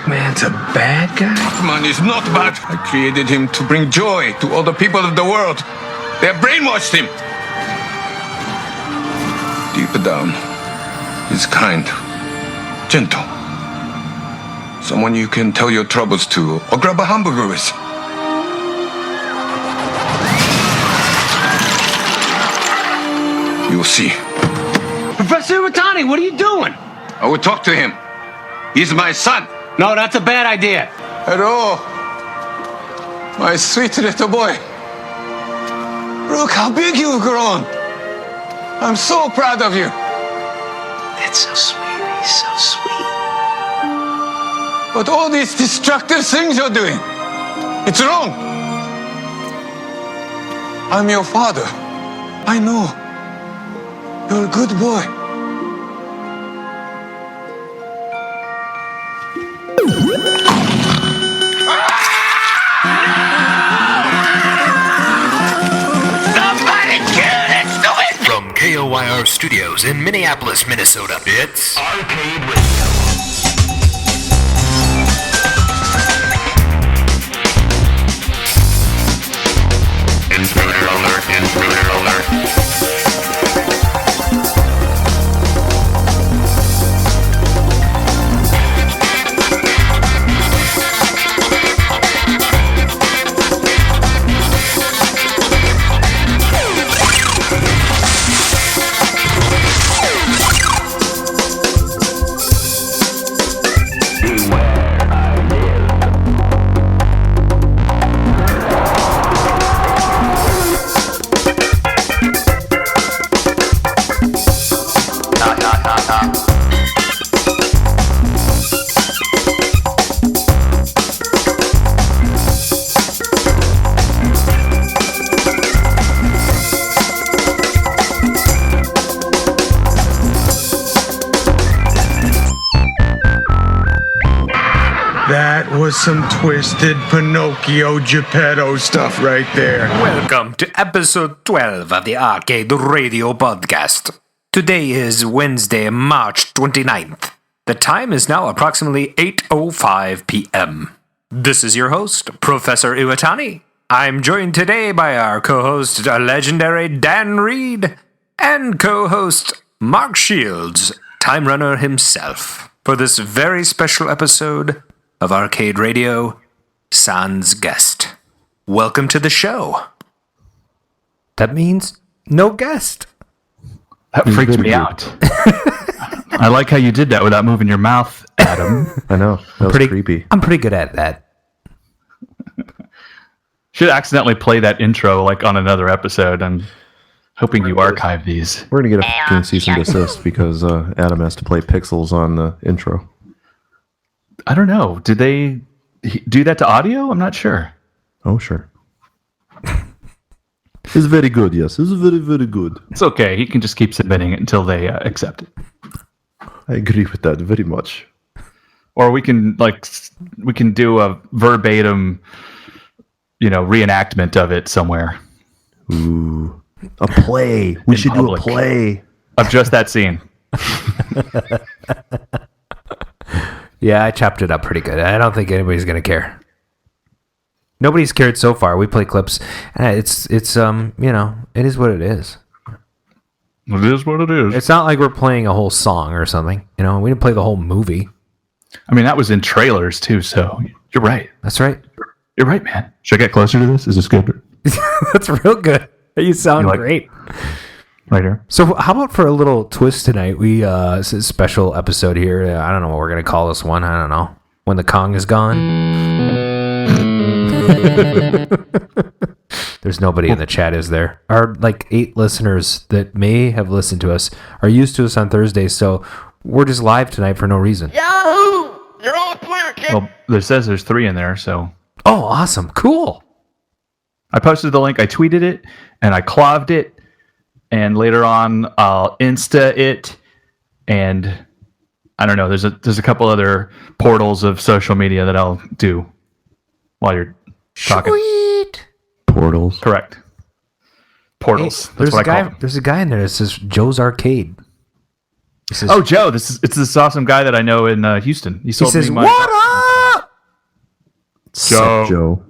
Pac-Man's a bad guy? Pac-Man is not bad. I created him to bring joy to all the people of the world. They have brainwashed him. Deep down, he's kind, gentle. Someone you can tell your troubles to or grab a hamburger with. You'll see. Professor Iwatani, what are you doing? I will talk to him. He's my son. No, that's a bad idea. Hello, my sweet little boy. Look how big you've grown. I'm so proud of you. That's so sweet. He's so sweet. But all these destructive things you're doing, it's wrong. I'm your father. I know. You're a good boy. Somebody kill it, stupid! From KOYR Studios in Minneapolis, Minnesota, it's Arcade Radio. Intruder alert, intruder alert. That was some twisted Pinocchio Geppetto stuff right there. Welcome to episode 12 of the Arcade Radio podcast. Today is Wednesday, March 29th. The time is now approximately 8:05 p.m. This is your host, Professor Iwatani. I'm joined today by our co-host, legendary Dan Reed, and co-host Mark Shields, Time Runner himself, for this very special episode of Arcade Radio, Sans Guest. Welcome to the show. That means no guest. That freaked me out. I like how you did that without moving your mouth, Adam. I know. That was creepy. I'm pretty good at that. Should accidentally play that intro like on another episode. I'm hoping you archive these. We're going to get a fucking cease and desist because Adam has to play Pixels on the intro. I don't know. Did they do that to audio? I'm not sure. Oh, sure. It's very good, yes. It's very, very good. It's okay. He can just keep submitting it until they accept it. I agree with that very much. Or we can do a verbatim, reenactment of it somewhere. Ooh, a play. We should do a play of just that scene. Yeah, I chopped it up pretty good. I don't think anybody's gonna care. Nobody's cared so far. We play clips. It's it is what it is. It is what it is. It's not like we're playing a whole song or something. We didn't play the whole movie. I mean, that was in trailers too. So you're right. That's right. You're right, man. Should I get closer to this? Is this good? That's real good. You sound great. Right here. So how about for a little twist tonight? It's a special episode here. I don't know what we're going to call this one. I don't know. When the Kong is gone. There's nobody in the chat, is there? Our 8 listeners that may have listened to us are used to us on Thursdays, so we're just live tonight for no reason. Yahoo! You're all clear, kid. Well, it says there's 3 in there, so. Oh, awesome. Cool. I posted the link. I tweeted it, and I claved it. And later on, I'll Insta it, and I don't know. There's a couple other portals of social media that I'll do while you're talking. Sweet. Portals. Correct. Portals. Hey, there's a guy in there that says Joe's Arcade. Says, Joe! It's this awesome guy that I know in Houston. He says, "What Joe.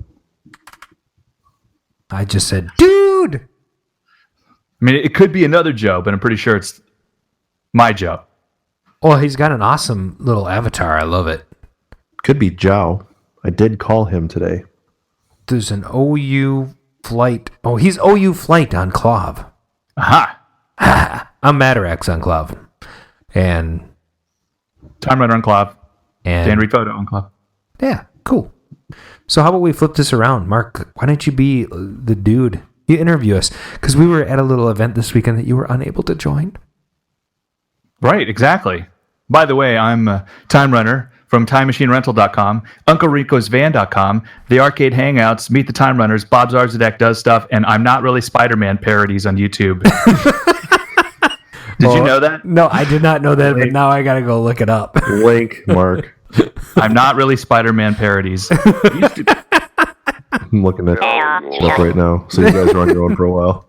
I just said, dude. I mean, it could be another Joe, but I'm pretty sure it's my Joe. Well, he's got an awesome little avatar. I love it. Could be Joe. I did call him today. There's an OU flight. Oh, he's OU flight on Clav. Aha. I'm Madarax on Clav. And Time Runner on Clav. and Dan Reed Photo on Clav. yeah, cool. So how about we flip this around? Mark, why don't you be the dude? You interview us. Because we were at a little event this weekend that you were unable to join. Right, exactly. By the way, I'm Time Runner from TimeMachineRental.com, UncleRicosVan.com, The Arcade Hangouts, Meet the Time Runners, Bob Zarzadek Does Stuff, and I'm Not Really Spider-Man parodies on YouTube. Did you know that? No, I did not know that, but now I got to go look it up. Link, Mark. I'm Not Really Spider-Man parodies. I'm looking at stuff right now. So you guys are on your own for a while.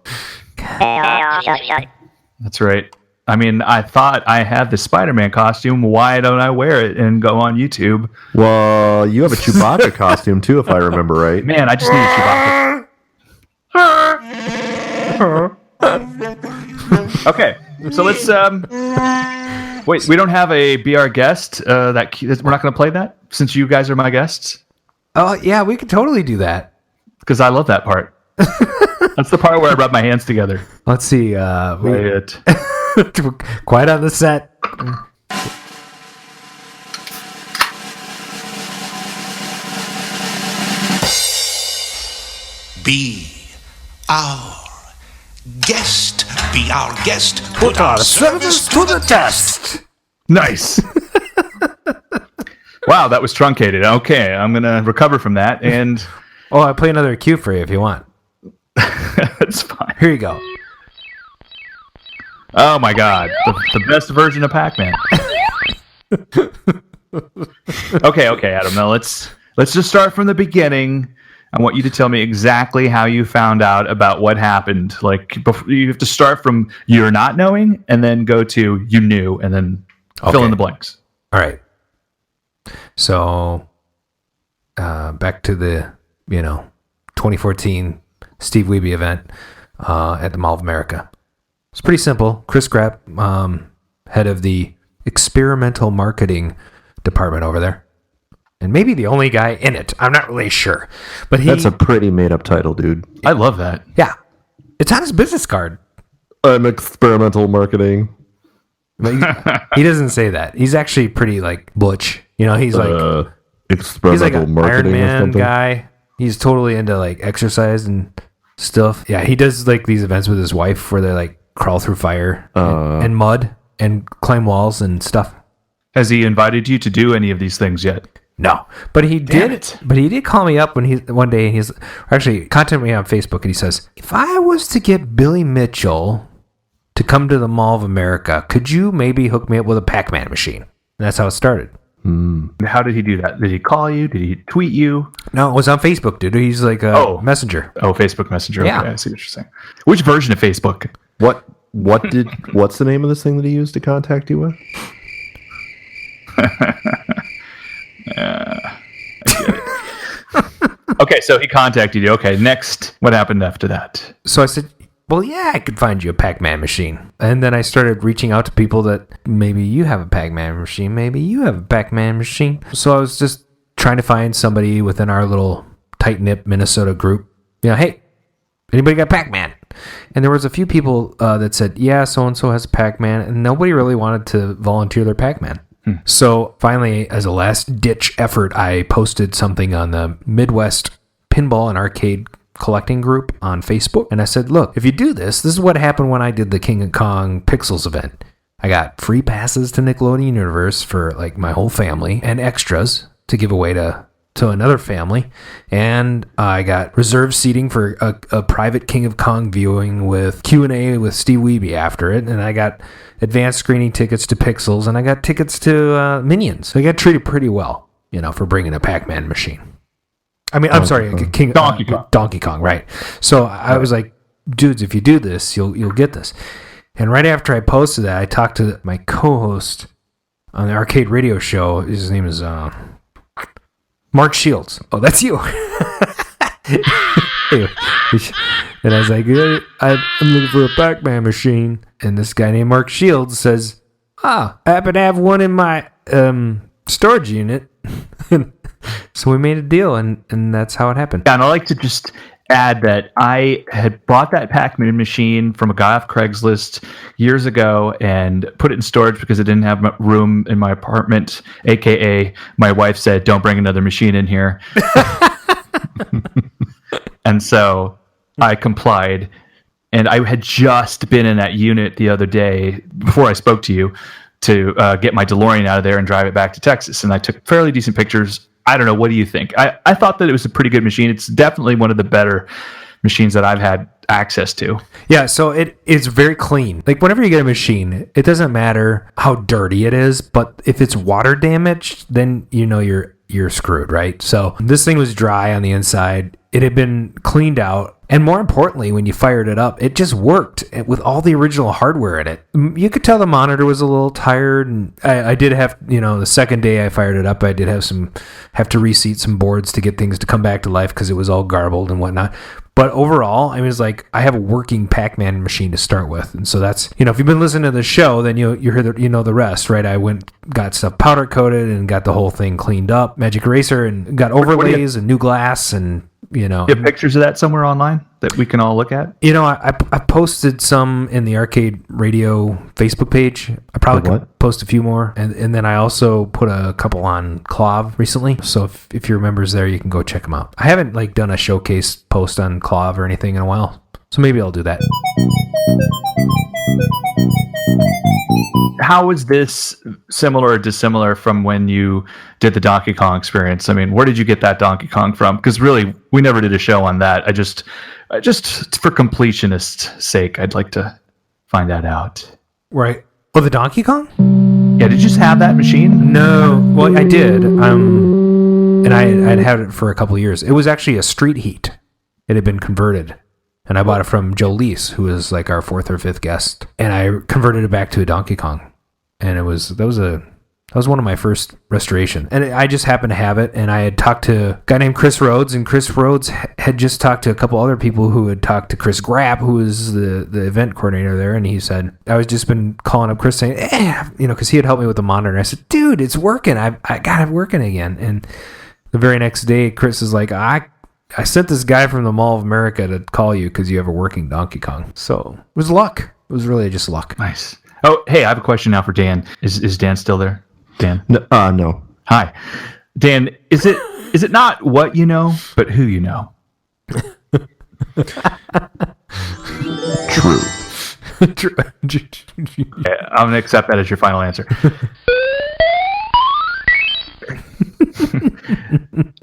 That's right. I mean, I thought I had the Spider-Man costume. Why don't I wear it and go on YouTube? Well, you have a Chewbacca costume too, if I remember right. Man, I just need a Chewbacca. Okay, so let's wait. We don't have a Be Our Guest. We're not going to play that since you guys are my guests. Oh, yeah, we could totally do that. Because I love that part. That's the part where I rub my hands together. Let's see. It. Quiet on the set. Be our guest. Be our guest. Put our service to the test. Nice. Wow, that was truncated. Okay, I'm going to recover from that. And Oh, I'll play another cue for you if you want. that's fine. Here you go. Oh my God, the best version of Pac-Man. Okay, Adam. Now let's just start from the beginning. I want you to tell me exactly how you found out about what happened. Like you have to start from you're not knowing, and then go to you knew, and then fill in the blanks. All right. So, back to the 2014 Steve Wiebe event at the Mall of America. It's pretty simple. Chris Grapp, head of the experimental marketing department over there, and maybe the only guy in it. I'm not really sure, but That's a pretty made-up title, dude. I love that. Yeah, it's on his business card. I'm experimental marketing. But he doesn't say that. He's actually pretty like butch. He's like Experimental an marketing Iron or Man something. guy. He's totally into like exercise and stuff. Yeah, he does like these events with his wife where they like crawl through fire and mud and climb walls and stuff. Has he invited you to do any of these things yet? No, but he did. But he did call me up one day. He's actually contacted me on Facebook, and he says, "If I was to get Billy Mitchell to come to the Mall of America, could you maybe hook me up with a Pac-Man machine?" And that's how it started. How did he do that? Did he call you? Did he tweet you? No, it was on Facebook, dude. He's like a messenger. Oh, Facebook Messenger. Yeah. Okay, I see what you're saying. Which version of Facebook? What's the name of this thing that he used to contact you with? Okay, so he contacted you. Okay, next. What happened after that? So I said, well, yeah, I could find you a Pac-Man machine. And then I started reaching out to people that maybe you have a Pac-Man machine, maybe you have a Pac-Man machine. So I was just trying to find somebody within our little tight-knit Minnesota group. Hey, anybody got Pac-Man? And there was a few people that said, yeah, so-and-so has a Pac-Man, and nobody really wanted to volunteer their Pac-Man. So finally, as a last-ditch effort, I posted something on the Midwest Pinball and Arcade Collecting group on Facebook, and I said, look, if you do this is what happened when I did the King of Kong Pixels event. I got free passes to Nickelodeon Universe for like my whole family and extras to give away to another family, and I got reserved seating for a private King of Kong viewing with Q&A with Steve Wiebe after it, and I got advanced screening tickets to Pixels, and I got tickets to Minions. So I got treated pretty well, for bringing a Pac-Man machine. I mean, I'm sorry, Donkey Kong, right? So I was like, dudes, if you do this, you'll get this. And right after I posted that, I talked to my co-host on the Arcade Radio show. His name is Mark Shields. Oh, that's you. And I was like, I'm looking for a Pac-Man machine. And this guy named Mark Shields says, I happen to have one in my storage unit. So we made a deal, and that's how it happened. Yeah, and I like to just add that I had bought that Pac-Man machine from a guy off Craigslist years ago and put it in storage because it didn't have room in my apartment, aka my wife said, don't bring another machine in here. And so I complied, and I had just been in that unit the other day before I spoke to you to get my DeLorean out of there and drive it back to Texas, and I took fairly decent pictures. I don't know. What do you think? I thought that it was a pretty good machine. It's definitely one of the better machines that I've had access to. Yeah, so it's very clean. Like, whenever you get a machine, it doesn't matter how dirty it is, but if it's water damaged, then you know you're screwed, right? So this thing was dry on the inside. It had been cleaned out. And more importantly, when you fired it up, it just worked with all the original hardware in it. You could tell the monitor was a little tired. And I did have, the second day I fired it up, I did have to reseat some boards to get things to come back to life because it was all garbled and whatnot. But overall, I was like, I have a working Pac-Man machine to start with. And so that's, if you've been listening to the show, then you hear the rest, right? I got stuff powder coated and got the whole thing cleaned up, Magic Eraser, and got overlays and new glass and, You have pictures of that somewhere online that we can all look at? I posted some in the Arcade Radio Facebook page. I probably could post a few more. And then I also put a couple on Clav recently. So if your members there, you can go check them out. I haven't done a showcase post on Clav or anything in a while. So maybe I'll do that. How is this similar or dissimilar from when you did the Donkey Kong experience? I mean, where did you get that Donkey Kong from? Because really, we never did a show on that. I just for completionist's sake, I'd like to find that out. Right. Oh, the Donkey Kong? Yeah, did you just have that machine? No. Well, I did. And I'd had it for a couple of years. It was actually a street heat. It had been converted. And I bought it from Joe Leese, who was like our 4th or 5th guest. And I converted it back to a Donkey Kong. And that was one of my first restoration. And I just happened to have it. And I had talked to a guy named Chris Rhodes. And Chris Rhodes had just talked to a couple other people who had talked to Chris Grapp, who was the event coordinator there. And he said, I was just been calling up Chris saying, because he had helped me with the monitor. And I said, dude, it's working. I got it working again. And the very next day, Chris is like, I sent this guy from the Mall of America to call you because you have a working Donkey Kong. So it was luck. It was really just luck. Nice. Oh, hey, I have a question now for Dan. Is Dan still there? Dan? No. Hi. Dan, is it not what you know, but who you know? True. Yeah, I'm going to accept that as your final answer.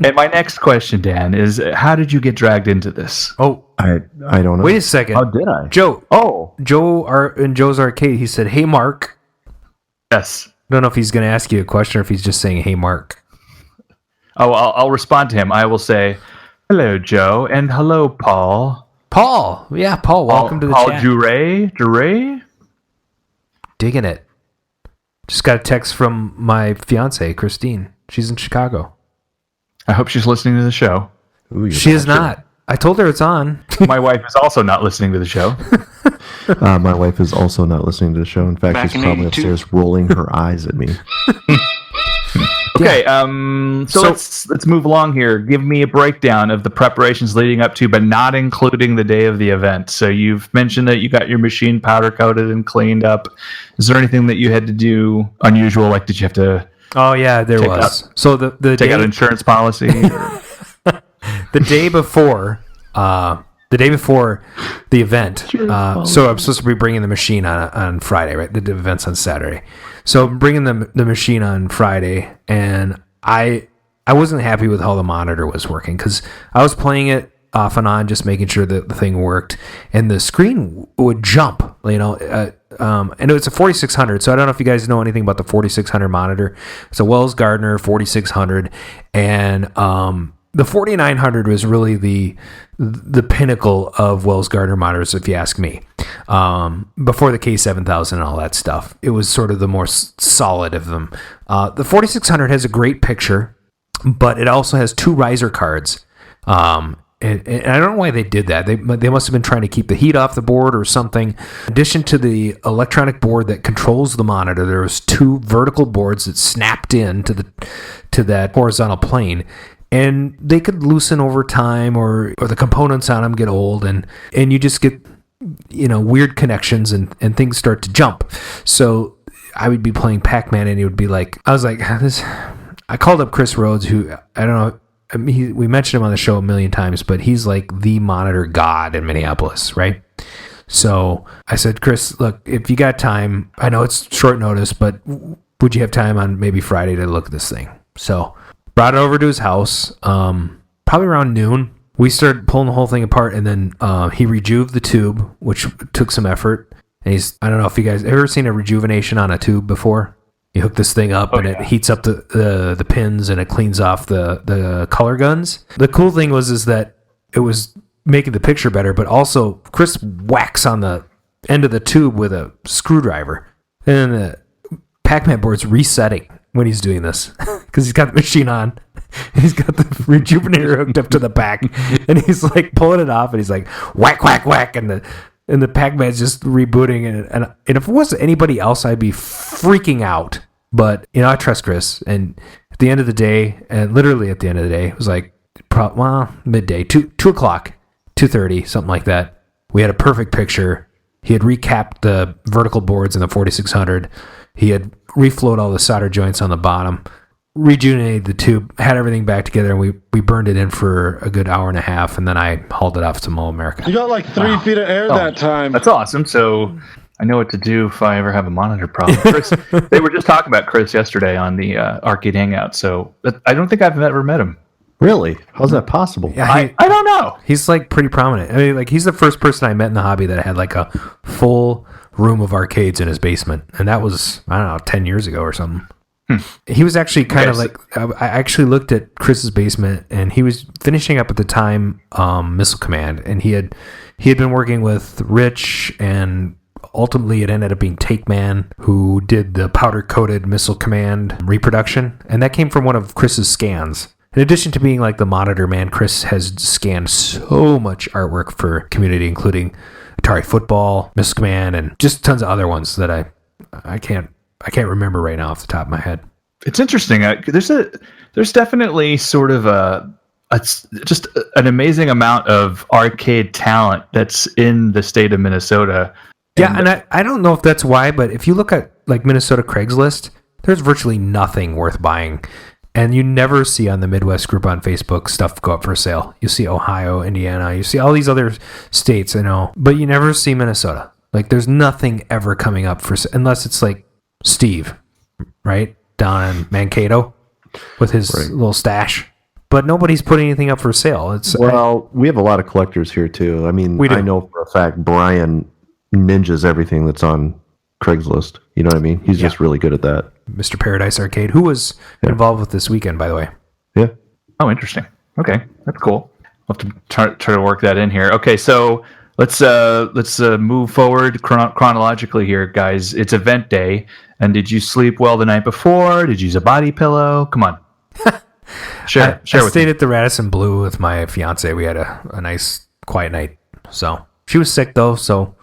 And my next question, Dan, is how did you get dragged into this? Oh, I don't know. wait a second. How did I? Joe. Oh. In Joe's Arcade, he said, hey, Mark. Yes. I don't know if he's going to ask you a question or if he's just saying, hey, Mark. Oh, I'll respond to him. I will say, hello, Joe, and hello, Paul. Paul. Yeah, Paul, welcome to the Paul chat. Jure? Digging it. Just got a text from my fiance, Christine. She's in Chicago. I hope she's listening to the show. Ooh, She is not. I told her it's on. My wife is also not listening to the show. My wife is also not listening to the show. In fact, she's probably upstairs rolling her eyes at me. Okay, so let's move along here. Give me a breakdown of the preparations leading up to, but not including the day of the event. So you've mentioned that you got your machine powder coated and cleaned up. Is there anything that you had to do unusual? Like, did you have to? Oh yeah, there was. So the take day, out insurance policy. the day before the event. So I'm supposed to be bringing the machine on Friday, right? The event's on Saturday. So I'm bringing the machine on Friday, and I wasn't happy with how the monitor was working because I was playing it off and on, just making sure that the thing worked, and the screen would jump, and it's a 4600. So I don't know if you guys know anything about the 4600 monitor. It's a Wells Gardner 4600, and the 4900 was really the pinnacle of Wells Gardner monitors, if you ask me. Before the K7000 and all that stuff, it was sort of the more solid of them. The 4600 has a great picture. but it also has 2 riser cards. And I don't know why they did that. They must have been trying to keep the heat off the board or something. In addition to the electronic board that controls the monitor, there was 2 vertical boards that snapped in to that horizontal plane. And they could loosen over time, or the components on them get old, and you just get weird connections and things start to jump. So I would be playing Pac-Man, and he would be like, I called up Chris Rhodes, who I don't know. We mentioned him on the show a million times, but he's like the monitor god in Minneapolis, right? So I said, Chris, look, if you got time, I know it's short notice, but would you have time on maybe Friday to look at this thing? So brought it over to his house, probably around noon. We started pulling the whole thing apart, and then he rejuvened the tube, which took some effort. And I don't know if you guys ever seen a rejuvenation on a tube before? You hook this thing up it heats up the pins, and it cleans off the color guns. The cool thing is that it was making the picture better, but also Chris whacks on the end of the tube with a screwdriver. And then the Pac-Man board's resetting when he's doing this because he's got the machine on. He's got the rejuvenator hooked up to the back, and he's like pulling it off, and he's like whack, whack, whack, and the Pac-Man's just rebooting, and if it wasn't anybody else, I'd be freaking out. But I trust Chris, and at the end of the day, and literally at the end of the day, it was like midday, 2 o'clock, 2:30, something like that. We had a perfect picture. He had recapped the vertical boards in the 4600. He had reflowed all the solder joints on the bottom, rejuvenated the tube, had everything back together, and we burned it in for a good hour and a half, and then I hauled it off to MOA America. You got like 3 feet of air that time. That's awesome. So I know what to do if I ever have a monitor problem. Chris, they were just talking about Chris yesterday on the Arcade Hangout, so I don't think I've ever met him. Really? How's that possible? Yeah, I don't know. He's like pretty prominent. I mean, like he's the first person I met in the hobby that had like a full room of arcades in his basement, and that was, I don't know, 10 years ago or something. He was actually kind of like, I actually looked at Chris's basement, and he was finishing up at the time Missile Command, and he had been working with Rich, and ultimately it ended up being Take Man, who did the powder coated Missile Command reproduction, and that came from one of Chris's scans. In addition to being like the monitor man, Chris has scanned so much artwork for community, including Atari Football, Missile Command, and just tons of other ones that I can't remember right now off the top of my head. It's interesting. There's definitely sort of just an amazing amount of arcade talent that's in the state of Minnesota. Yeah, and I don't know if that's why, but if you look at like Minnesota Craigslist, there's virtually nothing worth buying. And you never see on the Midwest group on Facebook stuff go up for sale. You see Ohio, Indiana, you see all these other states, but you never see Minnesota. Like there's nothing ever coming up for unless it's like Steve, right? Down in Mankato with his little stash. But nobody's putting anything up for sale. We have a lot of collectors here too. I mean, I know for a fact Brian ninjas everything that's on Craigslist. You know what I mean? He's just really good at that. Mr. Paradise Arcade, who was involved with this weekend, by the way. Yeah. Oh, interesting. Okay, that's cool. I'll have to try to work that in here. Okay, so let's move forward chronologically here, guys. It's event day, and did you sleep well the night before? Did you use a body pillow? Come on. Share I with stayed me. at the Radisson Blue with my fiance. We had a nice, quiet night. So she was sick though, so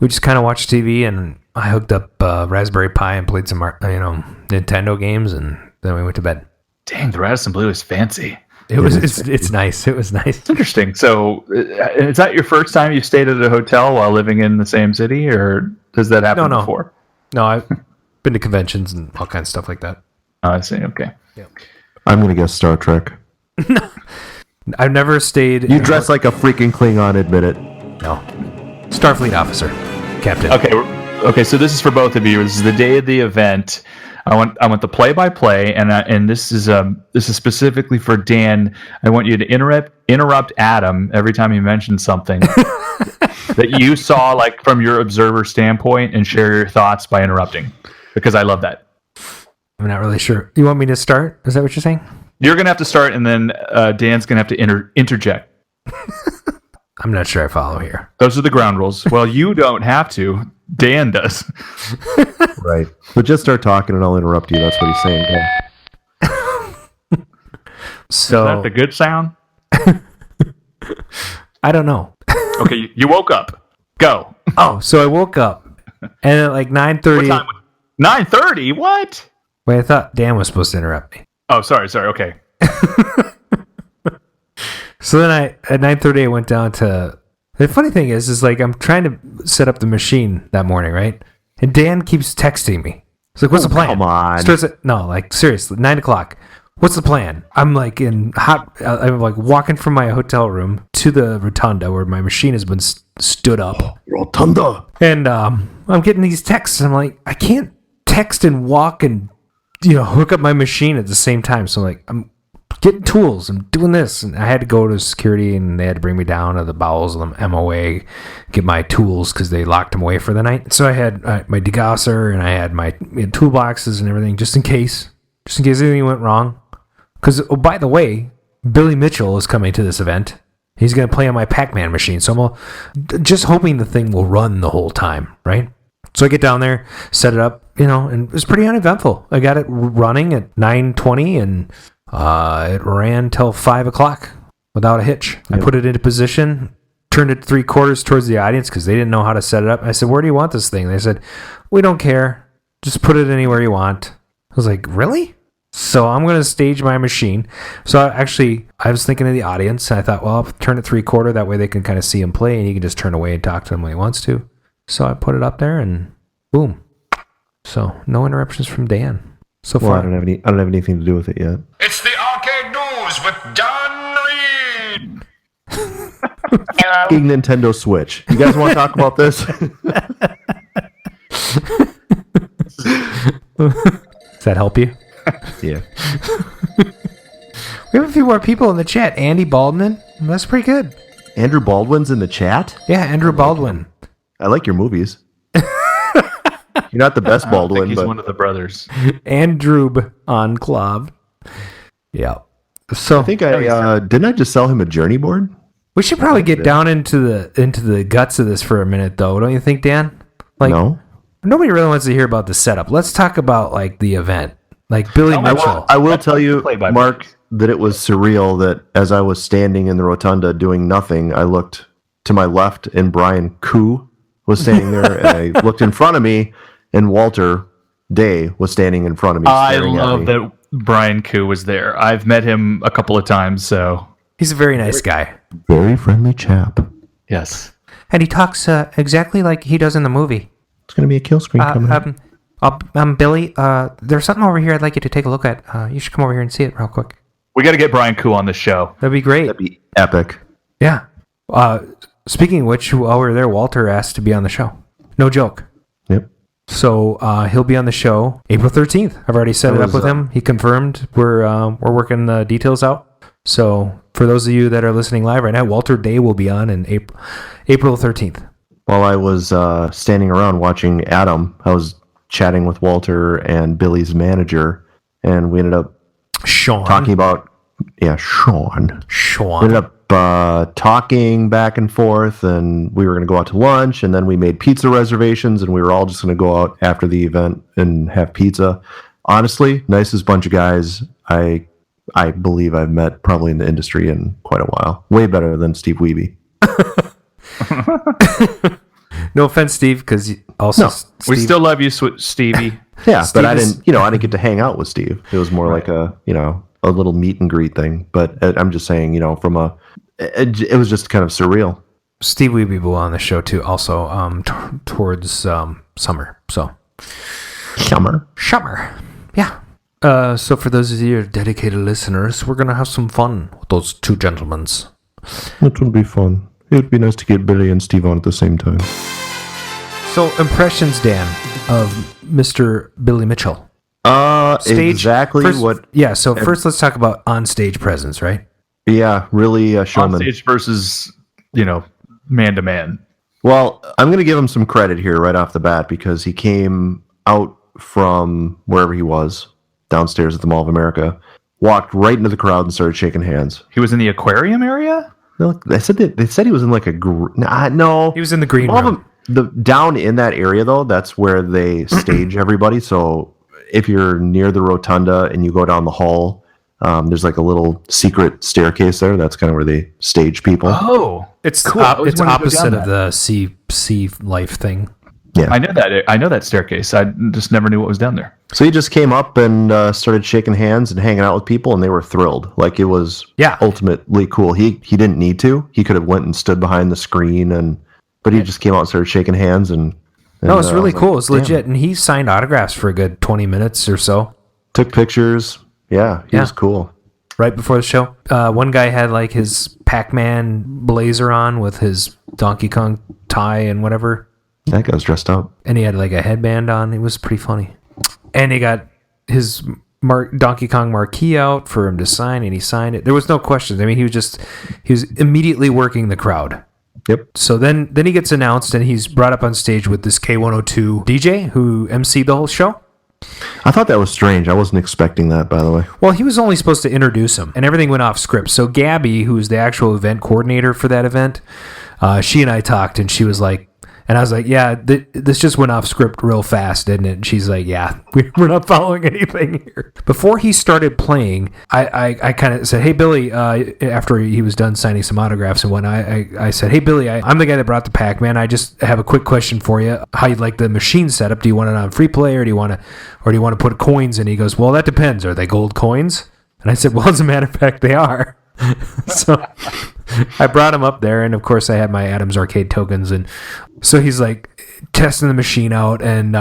we just kind of watched TV, and I hooked up Raspberry Pi and played some Nintendo games, and then we went to bed. Dang, the Radisson Blue is fancy. It's nice. It was nice. It's interesting. So, is that your first time you've stayed at a hotel while living in the same city, or does that happen before? No, I've been to conventions and all kinds of stuff like that. Oh, I see. Okay. Yeah. I'm gonna guess Star Trek. I've never stayed. You dress like a freaking Klingon. Admit it. No. Starfleet officer, captain. Okay. So this is for both of you. This is the day of the event. I want the play-by-play, and this is specifically for Dan. I want you to interrupt Adam every time he mentions something that you saw, like from your observer standpoint, and share your thoughts by interrupting, because I love that. I'm not really sure. You want me to start? Is that what you're saying? You're gonna have to start, and then Dan's gonna have to interject. I'm not sure I follow here. Those are the ground rules. Well, you don't have to. Dan does. Right. But just start talking and I'll interrupt you. That's what he's saying. Yeah. Is So that the good sound? I don't know. Okay, you woke up. Go. Oh, so I woke up and at like 9:30. 9:30? What? Wait, I thought Dan was supposed to interrupt me. Oh, sorry. Okay. So then at 9:30 I went down to. The funny thing is like I'm trying to set up the machine that morning, right? And Dan keeps texting me. He's like, "What's the plan?" Come on. No, like seriously, 9:00. What's the plan? I'm like I'm like walking from my hotel room to the rotunda where my machine has been stood up. Rotunda. And I'm getting these texts. And I'm like, I can't text and walk and hook up my machine at the same time. So I'm like, I'm getting tools. I'm doing this, and I had to go to security, and they had to bring me down to the bowels of the MOA, get my tools because they locked them away for the night. So I had my degausser and I had my toolboxes and everything just in case anything went wrong. Because, oh, by the way, Billy Mitchell is coming to this event. He's going to play on my Pac-Man machine. So I'm just hoping the thing will run the whole time, right? So I get down there, set it up, and it was pretty uneventful. I got it running at 9:20, and it ran till 5 o'clock without a hitch. Yep. I put it into position, turned it 3/4 towards the audience because they didn't know how to set it up. I said, "Where do you want this thing?" They said, "We don't care. Just put it anywhere you want." I was like, "Really?" So I'm going to stage my machine. So I was thinking of the audience, and I thought, well, I'll turn it 3/4. That way they can kind of see him play, and he can just turn away and talk to him when he wants to. So I put it up there, and boom. So no interruptions from Dan so far. Well, I don't have anything to do with it yet. It's the Arcade News with John Reed. Fucking Nintendo Switch. You guys want to talk about this? Does that help you? Yeah. We have a few more people in the chat. Andy Baldwin. That's pretty good. Andrew Baldwin's in the chat? Yeah, Andrew Baldwin. I like your movies. You're not the best Baldwin, he's but one of the brothers. Andrew Enclave. Yeah. So I think didn't I just sell him a journey board? we should probably get down into the guts of this for a minute, though. Don't you think, Dan? Like, No. Nobody really wants to hear about the setup. Let's talk about like the event. Like Billy Mitchell. I will tell you, Play-by-play. Mark, that it was surreal that as I was standing in the rotunda doing nothing, I looked to my left and Brian Koo was standing there, and I looked in front of me, and Walter Day was standing in front of me. I staring at love me. that Brian Koo was there. I've met him a couple of times, so He's a very nice guy. Very friendly chap. yes. And he talks exactly like he does in the movie. It's going to be a kill screen coming up. Billy, there's something over here I'd like you to take a look at. You should come over here and see it real quick. We got to get Brian Koo on the show. That'd be great. That'd be epic. Yeah. Speaking of which, while we were there, Walter asked to be on the show. No joke. Yep. So he'll be on the show April 13th. I've already set it up with him. He confirmed. We're working the details out. So for those of you that are listening live right now, Walter Day will be on in April 13th. While I was standing around watching Adam, I was chatting with Walter and Billy's manager, and we ended up Sean. talking about Sean. Sean. We ended up talking back and forth, and we were going to go out to lunch, and then we made pizza reservations, and we were all just going to go out after the event and have pizza. Honestly, nicest bunch of guys I believe I've met probably in the industry in quite a while. Way better than Steve Wiebe. No offense, Steve, because also No, We Steve, still love you, Stevie. Yeah, Steve but I is- didn't get to hang out with Steve. It was more like a little meet and greet thing. But I'm just saying, it was just kind of surreal. Steve Wiebe will on the show too. Also, towards summer. So Summer. Yeah. So for those of you dedicated listeners, we're gonna have some fun with those two gentlemen. It would be fun. It would be nice to get Billy and Steve on at the same time. So impressions, Dan, of Mr. Billy Mitchell. Exactly first, what. Yeah. So first, let's talk about on-stage presence, right? Yeah, really On showman. stage versus, man to man. Well, I'm going to give him some credit here right off the bat because he came out from wherever he was, downstairs at the Mall of America, walked right into the crowd and started shaking hands. He was in the aquarium area? No, they said he was in like a no. He was in the green All of room. them, down in that area though, that's where they stage everybody. So if you're near the rotunda and you go down the hall, There's like a little secret staircase there. That's kind of where they stage people. Oh, It's cool. I always it's wanted to go opposite down of the sea life thing. Yeah. I know that. I know that staircase. I just never knew what was down there. So he just came up and started shaking hands and hanging out with people, and they were thrilled. Like, it was ultimately cool. He didn't need to. He could have went and stood behind the screen, but he just came out and started shaking hands. And no, it's really cool. It's legit. And he signed autographs for a good 20 minutes or so. Took pictures. Yeah, he was cool. Right before the show. One guy had like his Pac-Man blazer on with his Donkey Kong tie and whatever. That guy was dressed up. And he had like a headband on. It was pretty funny. And he got his Donkey Kong marquee out for him to sign, and he signed it. There was no questions. I mean, he was immediately working the crowd. Yep. So then he gets announced, and he's brought up on stage with this K102 DJ who emceed the whole show. I thought that was strange. I wasn't expecting that, by the way. Well, he was only supposed to introduce him, and everything went off script. So Gabby, who's the actual event coordinator for that event, she and I talked, and she was like, and I was like, yeah, this just went off script real fast, didn't it? And she's like, yeah, we're not following anything here. Before he started playing, I kind of said, hey, Billy, after he was done signing some autographs and whatnot, I said, hey, Billy, I'm the guy that brought the Pac-Man. I just have a quick question for you. How you like the machine setup? Do you want it on free play, or do you want to put coins in? He goes, well, that depends. Are they gold coins? And I said, well, as a matter of fact, they are. So I brought him up there, and of course I had my Adams Arcade tokens, and so he's like testing the machine out and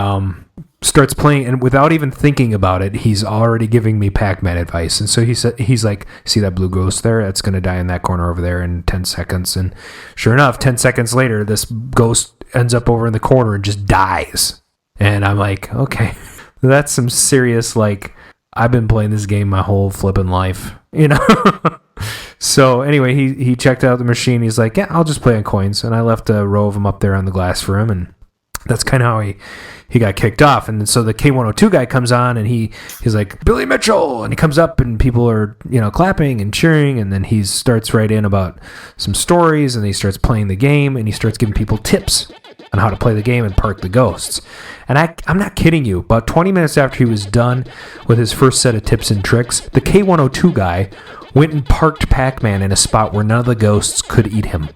starts playing, and without even thinking about it, he's already giving me Pac-Man advice. And so he's like, see that blue ghost there? That's going to die in that corner over there in 10 seconds. And sure enough, 10 seconds later, this ghost ends up over in the corner and just dies. And I'm like, okay, that's some serious, like, I've been playing this game my whole flipping life, you know? So anyway, he checked out the machine. He's like, yeah, I'll just play on coins. And I left a row of them up there on the glass for him. And that's kind of how he got kicked off. And so the K102 guy comes on, and he's like, Billy Mitchell. And he comes up, and people are, clapping and cheering. And then he starts right in about some stories, and he starts playing the game, and he starts giving people tips on how to play the game and park the ghosts. And I'm not kidding you. About 20 minutes after he was done with his first set of tips and tricks, the K102 guy went and parked Pac-Man in a spot where none of the ghosts could eat him.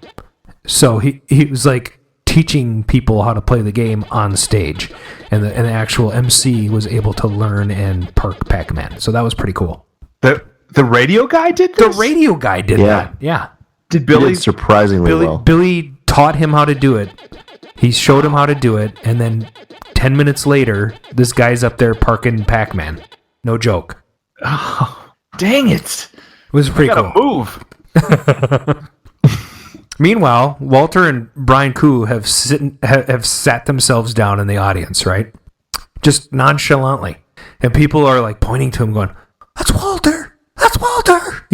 So he was like teaching people how to play the game on stage, and the actual MC was able to learn and park Pac-Man. So that was pretty cool. The radio guy did this? The radio guy did that. Yeah. Did Billy? He did surprisingly well. Billy taught him how to do it. He showed him how to do it, and then 10 minutes later, this guy's up there parking Pac-Man. No joke. Oh, dang it. It was pretty cool. Move. Meanwhile, Walter and Brian Koo have sat themselves down in the audience, right? Just nonchalantly. And people are like pointing to him going, that's Walter! That's Walter!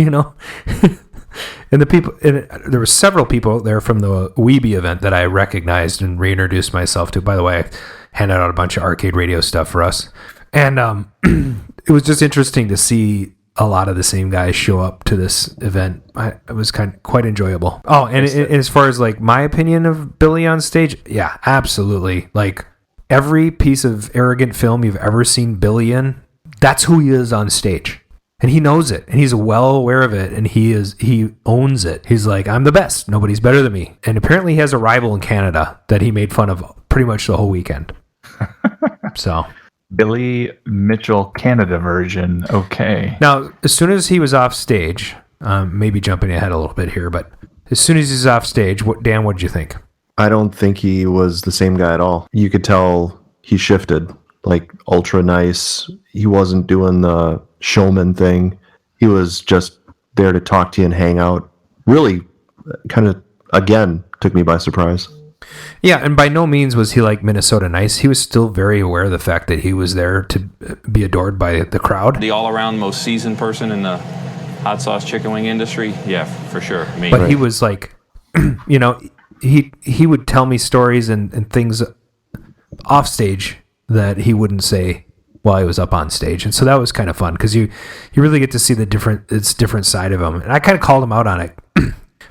And there were several people out there from the Weeby event that I recognized and reintroduced myself to. By the way, I handed out a bunch of arcade radio stuff for us. And it was just interesting to see a lot of the same guys show up to this event. It was quite enjoyable. Oh, and as far as like my opinion of Billy on stage, yeah, absolutely. Like every piece of arrogant film you've ever seen Billy in, that's who he is on stage. And he knows it, and he's well aware of it, and he owns it. He's like, I'm the best. Nobody's better than me. And apparently he has a rival in Canada that he made fun of pretty much the whole weekend. So Billy Mitchell Canada version. Okay. Now, as soon as he was off stage, maybe jumping ahead a little bit here, but as soon as he's off stage, Dan, what did you think? I don't think he was the same guy at all. You could tell he shifted, like ultra nice. He wasn't doing the showman thing. He was just there to talk to you and hang out. Really kind of, again, took me by surprise. Yeah, and by no means was he like Minnesota nice. He was still very aware of the fact that he was there to be adored by the crowd. The all-around most seasoned person in the hot sauce chicken wing industry? Yeah, for sure. Me. But he was like, he would tell me stories and things off stage that he wouldn't say while he was up on stage. And so that was kind of fun because you really get to see the different side of him. And I kind of called him out on it.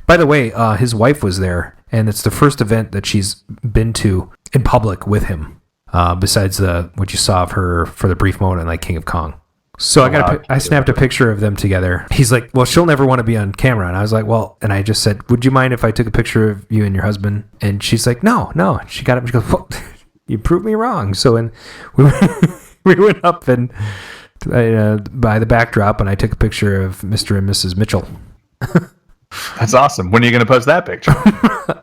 By the way, his wife was there, and it's the first event that she's been to in public with him, besides what you saw of her for the brief moment in like King of Kong. So I snapped a picture of them together. He's like, well, she'll never want to be on camera. And I was like, well, and I just said, would you mind if I took a picture of you and your husband? And she's like, no. She got up and she goes, well, you proved me wrong. So we went up and by the backdrop, and I took a picture of Mr. and Mrs. Mitchell. That's awesome. When are you going to post that picture?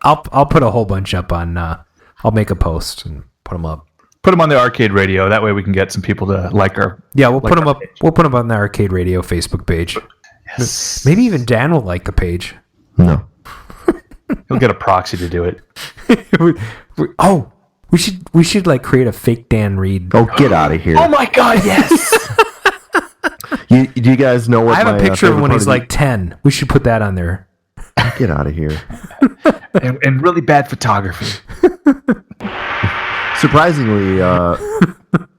I'll put a whole bunch up on. I'll make a post and put them up. Put them on the Arcade Radio. That way we can get some people to like our. Yeah, we'll put them up. We'll put them on the Arcade Radio Facebook page. Yes. Maybe even Dan will like the page. No. He'll get a proxy to do it. We should like create a fake Dan Reed. Oh, get out of here! Oh my God, yes. Do you guys know what? I have a picture of when he's like 10. We should put that on there. Get out of here! and really bad photography. Surprisingly,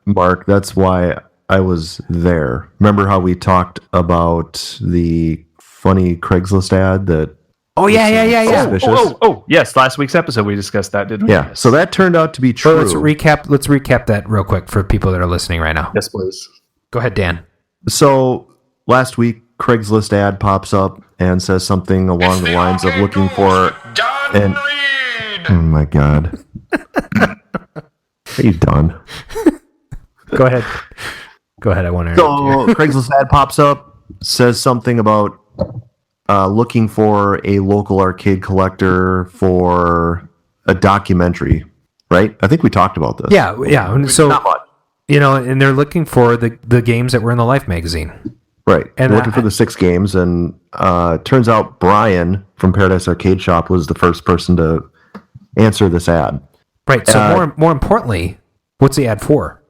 Mark, that's why I was there. Remember how we talked about the funny Craigslist ad that? Oh yeah. Oh, yes. Last week's episode we discussed that, didn't we? Yeah. So that turned out to be true. Let's recap that real quick for people that are listening right now. Yes, please. Go ahead, Dan. So last week, Craigslist ad pops up and says something along the lines of looking for an. Oh my God. Are you done? Go ahead. I want to. So Craigslist ad pops up, says something about looking for a local arcade collector for a documentary, right? I think we talked about this. Yeah. And so, and they're looking for the games that were in the Life magazine. Right. And looking for the 6 games. And turns out Brian from Paradise Arcade Shop was the first person to answer this ad. Right. So more importantly, what's the ad for?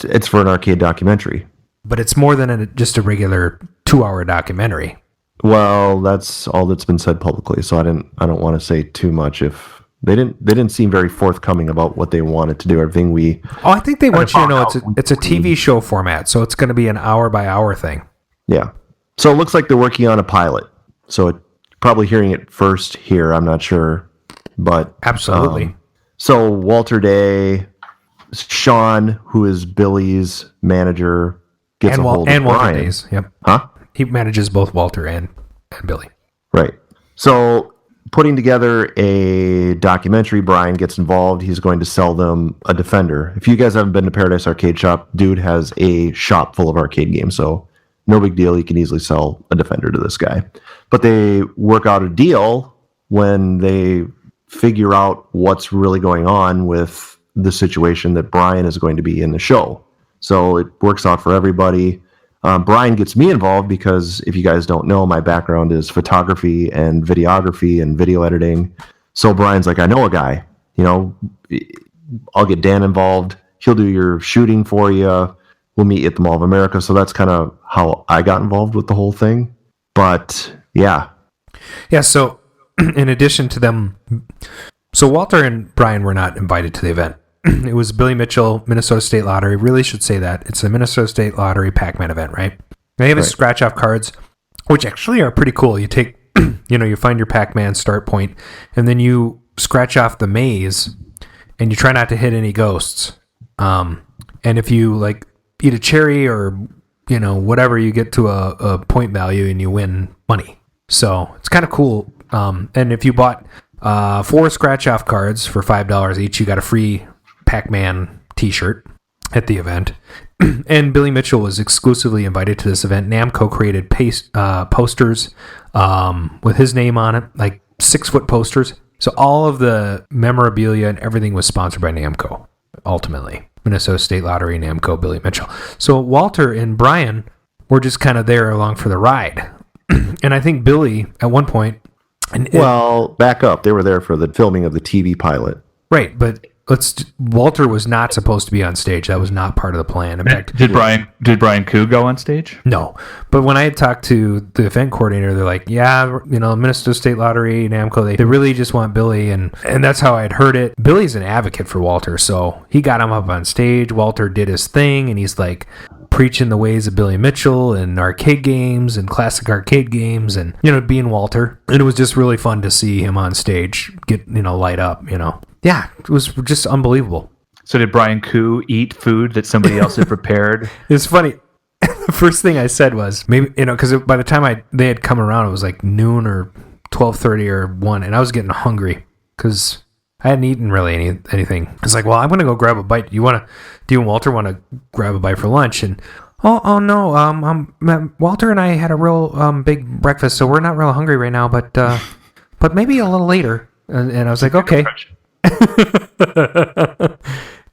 It's for an arcade documentary. But it's more than just a regular 2-hour documentary. Well, that's all that's been said publicly, so I don't want to say too much. If they didn't seem very forthcoming about what they wanted to do. Everything we. Oh, I think they want you to know it's a TV show format, so it's going to be an hour by hour thing. Yeah. So it looks like they're working on a pilot. So probably hearing it first here. I'm not sure, but absolutely. So Walter Day, Sean, who is Billy's manager, gets a hold of Brian. Walter Day's. Yep. Huh? He manages both Walter and Billy. Right. So putting together a documentary, Brian gets involved. He's going to sell them a Defender. If you guys haven't been to Paradise Arcade Shop, dude has a shop full of arcade games. So no big deal. You can easily sell a Defender to this guy. But they work out a deal when they figure out what's really going on with the situation that Brian is going to be in the show. So it works out for everybody. Brian gets me involved because if you guys don't know, my background is photography and videography and video editing. So Brian's like, I know a guy, I'll get Dan involved. He'll do your shooting for you. We'll meet you at the Mall of America. So that's kind of how I got involved with the whole thing. But yeah. Yeah. So in addition to them, so Walter and Brian were not invited to the event. It was Billy Mitchell, Minnesota State Lottery. Really should say that. It's a Minnesota State Lottery Pac-Man event, right? They have scratch-off cards, which actually are pretty cool. You take, you find your Pac-Man start point, and then you scratch off the maze, and you try not to hit any ghosts. And if you, eat a cherry or, whatever, you get to a point value and you win money. So it's kind of cool. And if you bought 4 scratch-off cards for $5 each, you got a free Pac-Man t-shirt at the event. And Billy Mitchell was exclusively invited to this event. Namco created posters with his name on it, 6-foot posters. So all of the memorabilia and everything was sponsored by Namco, ultimately. Minnesota State Lottery, Namco, Billy Mitchell. So Walter and Brian were just kind of there along for the ride. And I think Billy, at one point... back up. They were there for the filming of the TV pilot. Right, but... Walter was not supposed to be on stage. That was not part of the plan. In fact, did Brian Koo go on stage? No, but when I had talked to the event coordinator, they're like, "Yeah, Minnesota State Lottery, Namco, they really just want Billy," and that's how I had heard it. Billy's an advocate for Walter, so he got him up on stage. Walter did his thing, and he's preaching the ways of Billy Mitchell and arcade games and classic arcade games, and being Walter. And it was just really fun to see him on stage get light up. Yeah, it was just unbelievable. So did Brian Koo eat food that somebody else had prepared? It's funny. first thing I said was maybe, because by the time they had come around, it was like noon or 12:30 or 1, and I was getting hungry because I hadn't eaten really anything. It's like, well, I'm gonna go grab a bite. Do you and Walter want to grab a bite for lunch? And oh no, Walter and I had a real big breakfast, so we're not real hungry right now, but maybe a little later. And I was like, okay.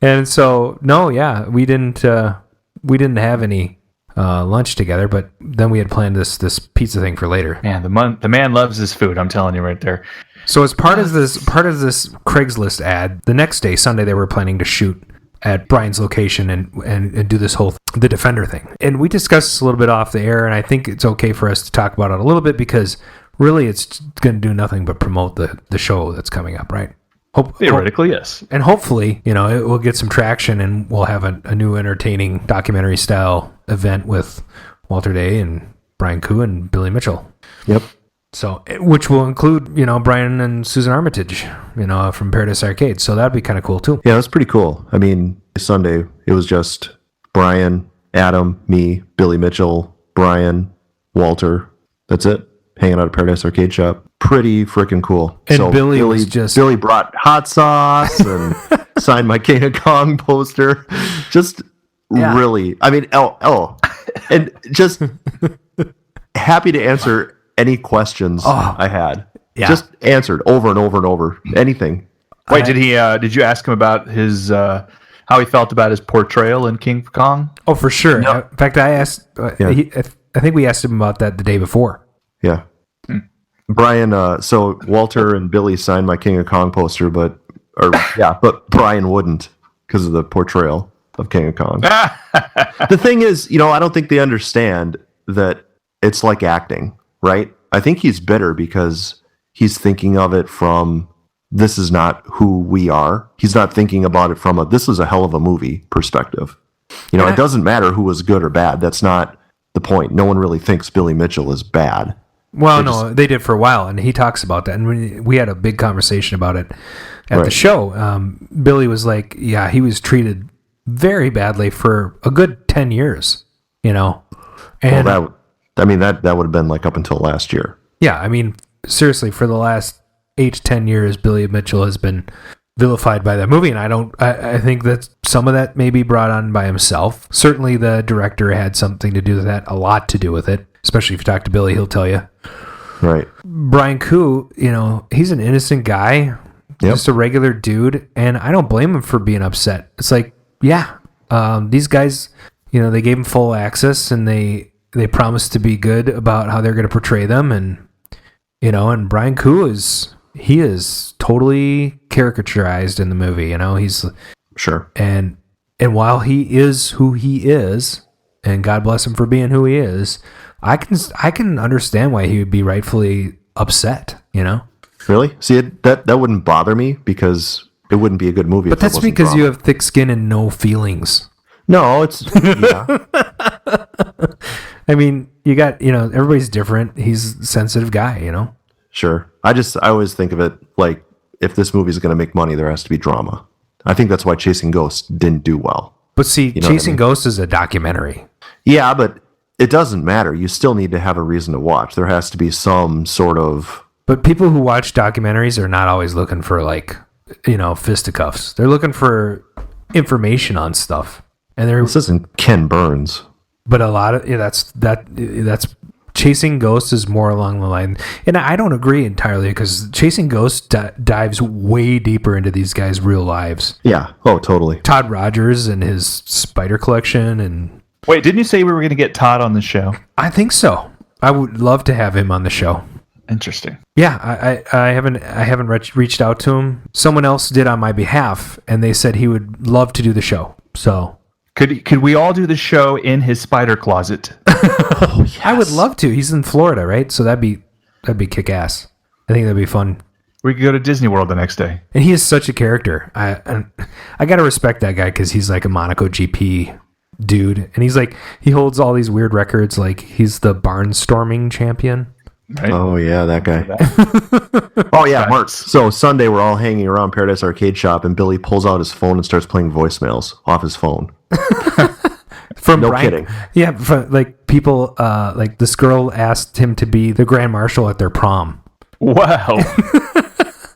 And so no, yeah, we didn't have any lunch together, but then we had planned this pizza thing for later. Man, the man loves his food. I'm telling you right there. So as part of this Craigslist ad, the next day, Sunday, they were planning to shoot at Brian's location and do this whole the Defender thing. And we discussed this a little bit off the air, and I think it's okay for us to talk about it a little bit because really it's going to do nothing but promote the show that's coming up, right? Theoretically, yes. And hopefully, it will get some traction and we'll have a new entertaining documentary style event with Walter Day and Brian Koo and Billy Mitchell. Yep. So, which will include, Brian and Susan Armitage, from Paradise Arcade. So that'd be kind of cool too. Yeah, that's pretty cool. I mean, Sunday, it was just Brian, Adam, me, Billy Mitchell, Brian, Walter. That's it. Hanging out at Paradise Arcade Shop. Pretty freaking cool. And so Billy brought hot sauce and signed my King of Kong poster. Just really, I mean, and just happy to answer any questions I had. Yeah. Just answered over and over and over. Anything. Wait, did you ask him about his how he felt about his portrayal in King of Kong? Oh, for sure. No. In fact, I asked. I think we asked him about that the day before. Yeah. Brian, so Walter and Billy signed my King of Kong poster, but Brian wouldn't because of the portrayal of King of Kong. The thing is, I don't think they understand that it's like acting, right? I think he's bitter because he's thinking of it from, this is not who we are. He's not thinking about it from this is a hell of a movie perspective. It doesn't matter who was good or bad. That's not the point. No one really thinks Billy Mitchell is bad. Well, they did for a while, and he talks about that. And we had a big conversation about it at the show. Billy was like, yeah, he was treated very badly for a good 10 years, And that would have been like up until last year. Yeah, I mean, seriously, for the last 8 to 10 years, Billy Mitchell has been vilified by that movie, and I think that some of that may be brought on by himself. Certainly the director had something to do with that, a lot to do with it, especially if you talk to Billy, he'll tell you. Right. Brian Koo, he's an innocent guy, just a regular dude, and I don't blame him for being upset. It's like, these guys, they gave him full access, and they promised to be good about how they're going to portray them, and Brian Koo is totally caricaturized in the movie. He's sure, and while he is who he is, and God bless him for being who he is, I can understand why he would be rightfully upset. Really? See, that wouldn't bother me because it wouldn't be a good movie. But that's because drama. You have thick skin and no feelings. No, it's I mean, you got everybody's different. He's a sensitive guy. Sure. I always think of it like if this movie is going to make money, there has to be drama. I think that's why Chasing Ghosts didn't do well. But see, Chasing Ghosts is a documentary. Yeah, but it doesn't matter. You still need to have a reason to watch. There has to be some sort of... But people who watch documentaries are not always looking for fisticuffs. They're looking for information on stuff. And this isn't Ken Burns. But a lot of that's Chasing Ghosts is more along the line. And I don't agree entirely because Chasing Ghosts dives way deeper into these guys' real lives. Yeah. Oh, totally. Todd Rogers and his spider collection and... Wait, didn't you say we were going to get Todd on the show? I think so. I would love to have him on the show. Interesting. Yeah, I haven't reached out to him. Someone else did on my behalf, and they said he would love to do the show. So could we all do the show in his spider closet? Oh, yes. I would love to. He's in Florida, right? So that'd be kick ass. I think that'd be fun. We could go to Disney World the next day. And he is such a character. I gotta respect that guy because he's like a Monaco GP dude, and he holds all these weird records. Like he's the barnstorming champion. Right? Oh yeah, that guy. Oh yeah, Mark. So Sunday we're all hanging around Paradise Arcade Shop, and Billy pulls out his phone and starts playing voicemails off his phone. From no Brian, kidding. Yeah, like people, like this girl asked him to be the grand marshal at their prom. Wow.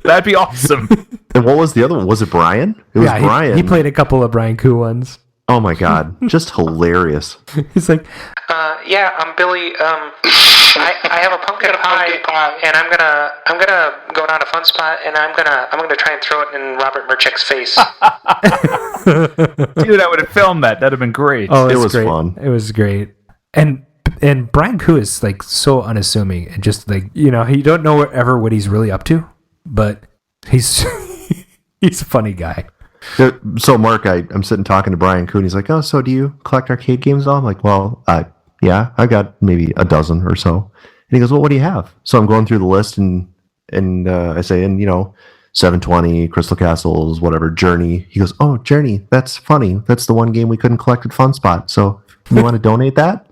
That'd be awesome. And what was the other one? Was it Brian? It was Brian. He played a couple of Brian Koo ones. Oh my God. Just hilarious. He's like, yeah, I'm Billy. I have a pumpkin pie, and I'm gonna go down to Fun Spot, and I'm gonna try and throw it in Robert Merchek's face. Dude, I would have filmed that. That'd have been great. oh, It was great. fun. It was great. And Brian Koo is like so unassuming and just like, you don't know ever what he's really up to, but he's he's a funny guy. So Mark, I'm sitting talking to Brian Kuhn. He's like, "Oh, so do you collect arcade games?" All I'm like, "Well, yeah, I've got maybe a dozen or so." And he goes, "Well, what do you have?" So I'm going through the list, and I say, 720, Crystal Castles, whatever, Journey. He goes, "Oh, Journey, that's funny. That's the one game we couldn't collect at Fun Spot. So you want to donate that?"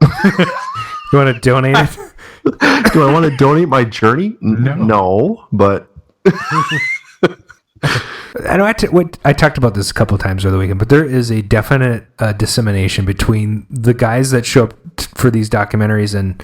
You want to donate it? Do I want to donate my Journey? No, but. I know I talked about this a couple of times over the weekend, but there is a definite dissemination between the guys that show up for these documentaries and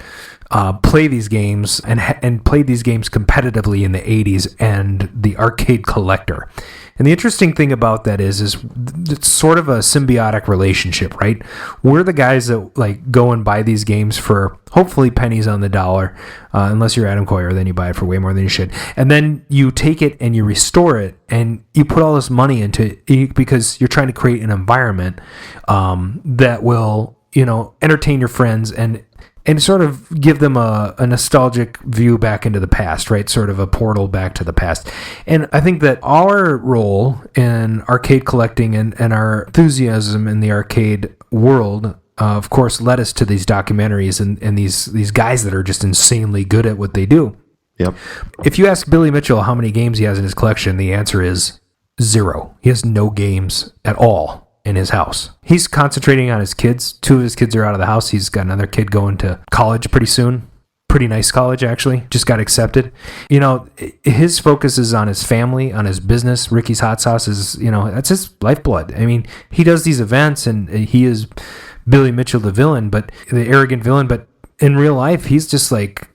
play these games and play these games competitively in the 80s and the arcade collector. And the interesting thing about that is it's sort of a symbiotic relationship, right? We're the guys that like go and buy these games for hopefully pennies on the dollar, unless you're Adam Coyer, then you buy it for way more than you should. And then you take it and you restore it and you put all this money into it because you're trying to create an environment that will, entertain your friends and sort of give them a nostalgic view back into the past, right? Sort of a portal back to the past. And I think that our role in arcade collecting and our enthusiasm in the arcade world, of course, led us to these documentaries and these guys that are just insanely good at what they do. Yep. If you ask Billy Mitchell how many games he has in his collection, the answer is 0. He has no games at all in his house. He's concentrating on his kids. 2 of his kids are out of the house. He's got another kid going to college pretty soon. Pretty nice college, actually. Just got accepted. His focus is on his family, on his business. Ricky's Hot Sauce is, that's his lifeblood. I mean, he does these events and he is Billy Mitchell, the villain, but the arrogant villain. But in real life, he's just like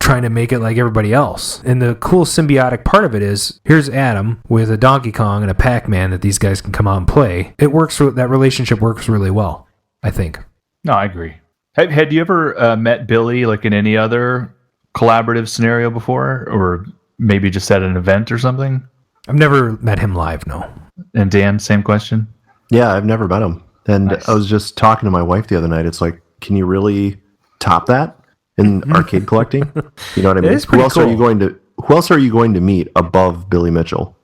trying to make it like everybody else. And the cool symbiotic part of it is here's Adam with a Donkey Kong and a Pac-Man that these guys can come out and play. That relationship works really well, I think. No, I agree. Had you ever met Billy like in any other collaborative scenario before, or maybe just at an event or something? I've never met him live, no. And Dan, same question? Yeah, I've never met him. And Nice. I was just talking to my wife the other night. It's like, can you really top that in arcade collecting? You know what I mean? It is pretty Who else are you going to meet above Billy Mitchell?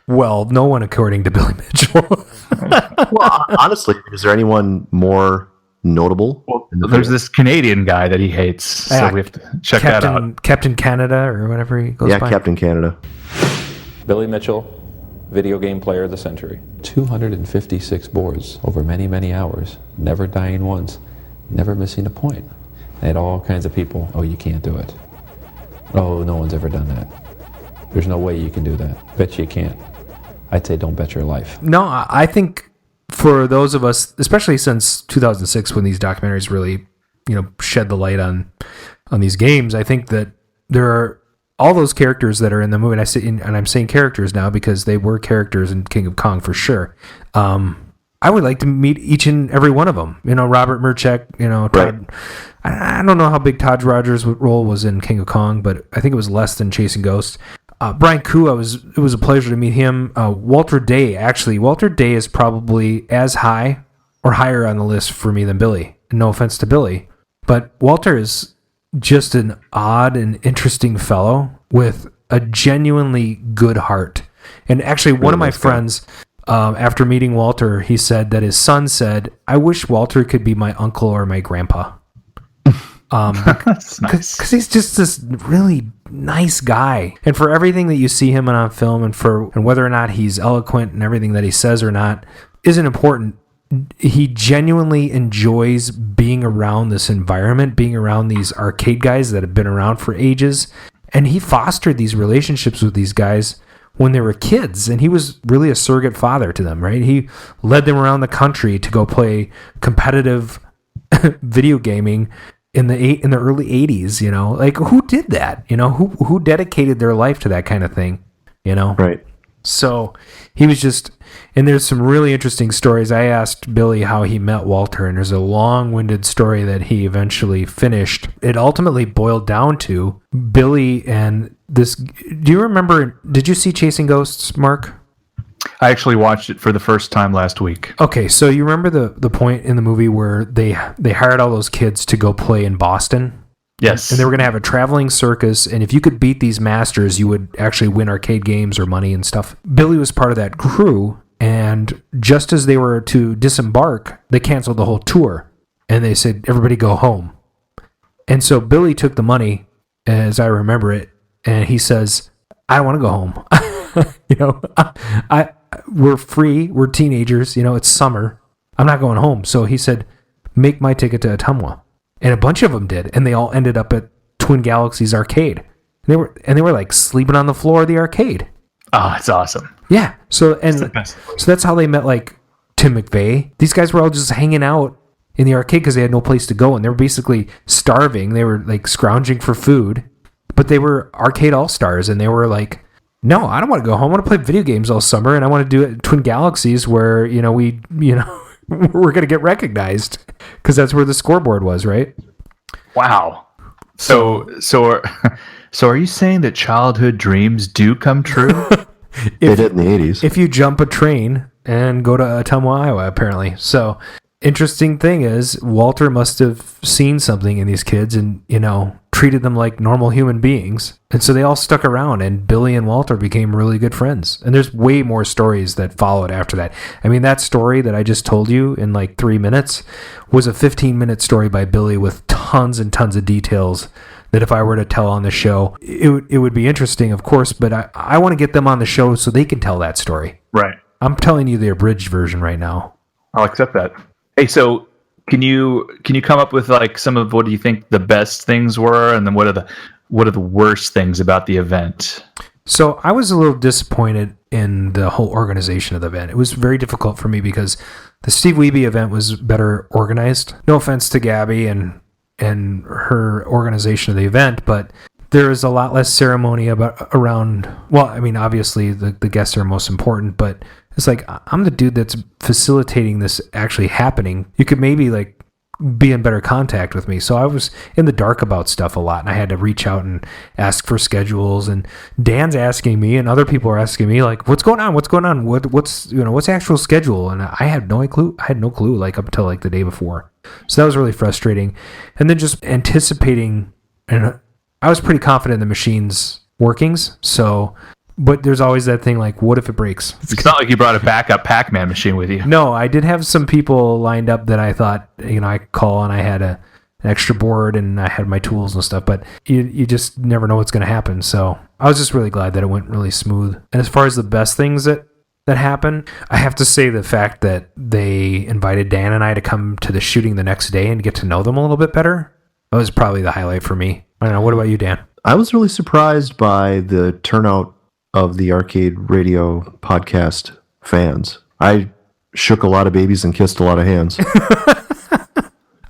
Well, no one according to Billy Mitchell. Well, honestly, is there anyone more notable? Well, there's this Canadian guy that he hates, so we have to check that out. Captain Canada or whatever he goes by. Captain Canada. Billy Mitchell, video game player of the century. 256 boards over many, many hours, never dying once, never missing a point. I had all kinds of people, "Oh, you can't do it. Oh, no one's ever done that. There's no way you can do that. Bet you can't." I'd say don't bet your life. No, I think for those of us, especially since 2006 when these documentaries really, shed the light on these games, I think that there are all those characters that are in the movie, and I'm saying characters now because they were characters in King of Kong for sure. I would like to meet each and every one of them. Robert Merchek, Todd. Right. I don't know how big Todd Rogers' role was in King of Kong, but I think it was less than Chasing Ghosts. Brian Koo, it was a pleasure to meet him. Walter Day is probably as high or higher on the list for me than Billy. No offense to Billy, but Walter is just an odd and interesting fellow with a genuinely good heart. And actually, one of my friends, after meeting Walter, he said that his son said, "I wish Walter could be my uncle or my grandpa." That's nice. Because he's just this really nice guy, and for everything that you see him on film, and whether or not he's eloquent and everything that he says or not isn't important. He genuinely enjoys being around this environment, being around these arcade guys that have been around for ages, and he fostered these relationships with these guys when they were kids, and he was really a surrogate father to them, right? He led them around the country to go play competitive video gaming in the early 80s, you know? Like, who did that? You know, who dedicated their life to that kind of thing, you know? Right. So he was just, and there's some really interesting stories. I asked Billy how he met Walter, and there's a long-winded story that he eventually finished. It ultimately boiled down to Billy and this. Do you remember, did you see Chasing Ghosts, Mark? I actually watched it for the first time last week. Okay, so you remember the point in the movie where they hired all those kids to go play in Boston? Yes. And they were going to have a traveling circus, and if you could beat these masters, you would actually win arcade games or money and stuff. Billy was part of that crew, and just as they were to disembark, they canceled the whole tour, and they said, everybody go home. And so Billy took the money, as I remember it, and he says, I don't want to go home. You know, we're free, we're teenagers, you know, it's summer. I'm not going home. So he said, make my ticket to Ottumwa. And a bunch of them did, and they all ended up at Twin Galaxies Arcade. And they were like sleeping on the floor of the arcade. Oh, it's awesome. Yeah. So that's how they met, like Tim McVeigh. These guys were all just hanging out in the arcade because they had no place to go, and they were basically starving. They were like scrounging for food, but they were arcade all-stars, and they were like, no, I don't want to go home. I want to play video games all summer, and I want to do it at Twin Galaxies where, you know, we're going to get recognized because that's where the scoreboard was, right? Wow. So are you saying that childhood dreams do come true? They did in the 80s. If you jump a train and go to Ottumwa, Iowa, apparently. So, interesting thing is, Walter must have seen something in these kids and, you know, treated them like normal human beings. And so they all stuck around, and Billy and Walter became really good friends. And there's way more stories that followed after that. I mean, that story that I just told you in like 3 minutes was a 15-minute story by Billy with tons and tons of details that if I were to tell on the show, it would be interesting, of course, but I want to get them on the show so they can tell that story. Right. I'm telling you the abridged version right now. I'll accept that. Hey, so can you come up with like some of what do you think the best things were, and then what are the worst things about the event? So I was a little disappointed in the whole organization of the event. It was very difficult for me because the Steve Wiebe event was better organized. No offense to Gabby and her organization of the event, but there is a lot less ceremony around. Well, I mean, obviously the guests are most important, but it's like, I'm the dude that's facilitating this actually happening. You could maybe like be in better contact with me. So I was in the dark about stuff a lot, and I had to reach out and ask for schedules, and Dan's asking me and other people are asking me like, what's going on? What's the actual schedule? And I had no clue like up until like the day before. So that was really frustrating. And then just anticipating, and I was pretty confident in the machine's workings. So, but there's always that thing like, what if it breaks? It's not like you brought a backup Pac-Man machine with you. No, I did have some people lined up that I thought, you know, I call and I had an extra board and I had my tools and stuff, but you just never know what's going to happen. So I was just really glad that it went really smooth. And as far as the best things that happened, I have to say the fact that they invited Dan and I to come to the shooting the next day and get to know them a little bit better, that was probably the highlight for me. I don't know. What about you, Dan? I was really surprised by the turnout of the Arcade Radio podcast fans. I shook a lot of babies and kissed a lot of hands.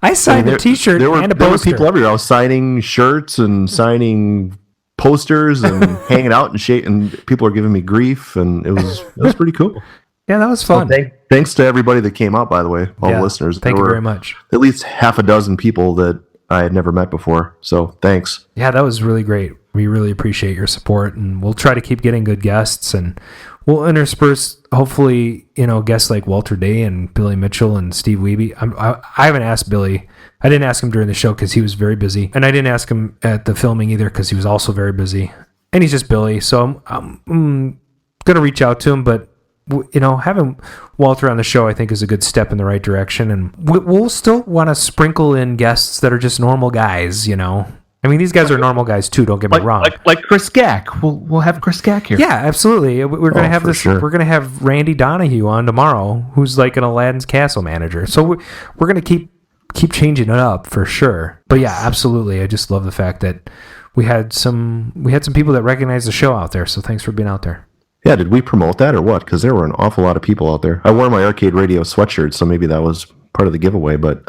I signed a T-shirt and a poster. There were people everywhere. I was signing shirts and signing posters and hanging out and people were giving me grief, and it was pretty cool. Yeah, that was fun. Well, thanks to everybody that came out, by the way, all the listeners. Thank you very much. At least half a dozen people that I had never met before, so thanks. Yeah, that was really great. We really appreciate your support, and we'll try to keep getting good guests, and we'll intersperse, hopefully, you know, guests like Walter Day and Billy Mitchell and Steve Wiebe. I haven't asked Billy. I didn't ask him during the show because he was very busy, and I didn't ask him at the filming either because he was also very busy. And he's just Billy, so I'm going to reach out to him, but you know, having Walter on the show, I think, is a good step in the right direction, and we'll still want to sprinkle in guests that are just normal guys, you know. I mean, these guys are normal guys too. Don't get me wrong. Like Chris Gack. We'll have Chris Gack here. Yeah, absolutely. We're gonna have this. Sure. We're gonna have Randy Donahue on tomorrow, who's like an Aladdin's Castle manager. So we're gonna keep changing it up for sure. But yeah, absolutely. I just love the fact that we had some people that recognize the show out there. So thanks for being out there. Yeah, did we promote that or what? Because there were an awful lot of people out there. I wore my Arcade Radio sweatshirt, so maybe that was part of the giveaway. But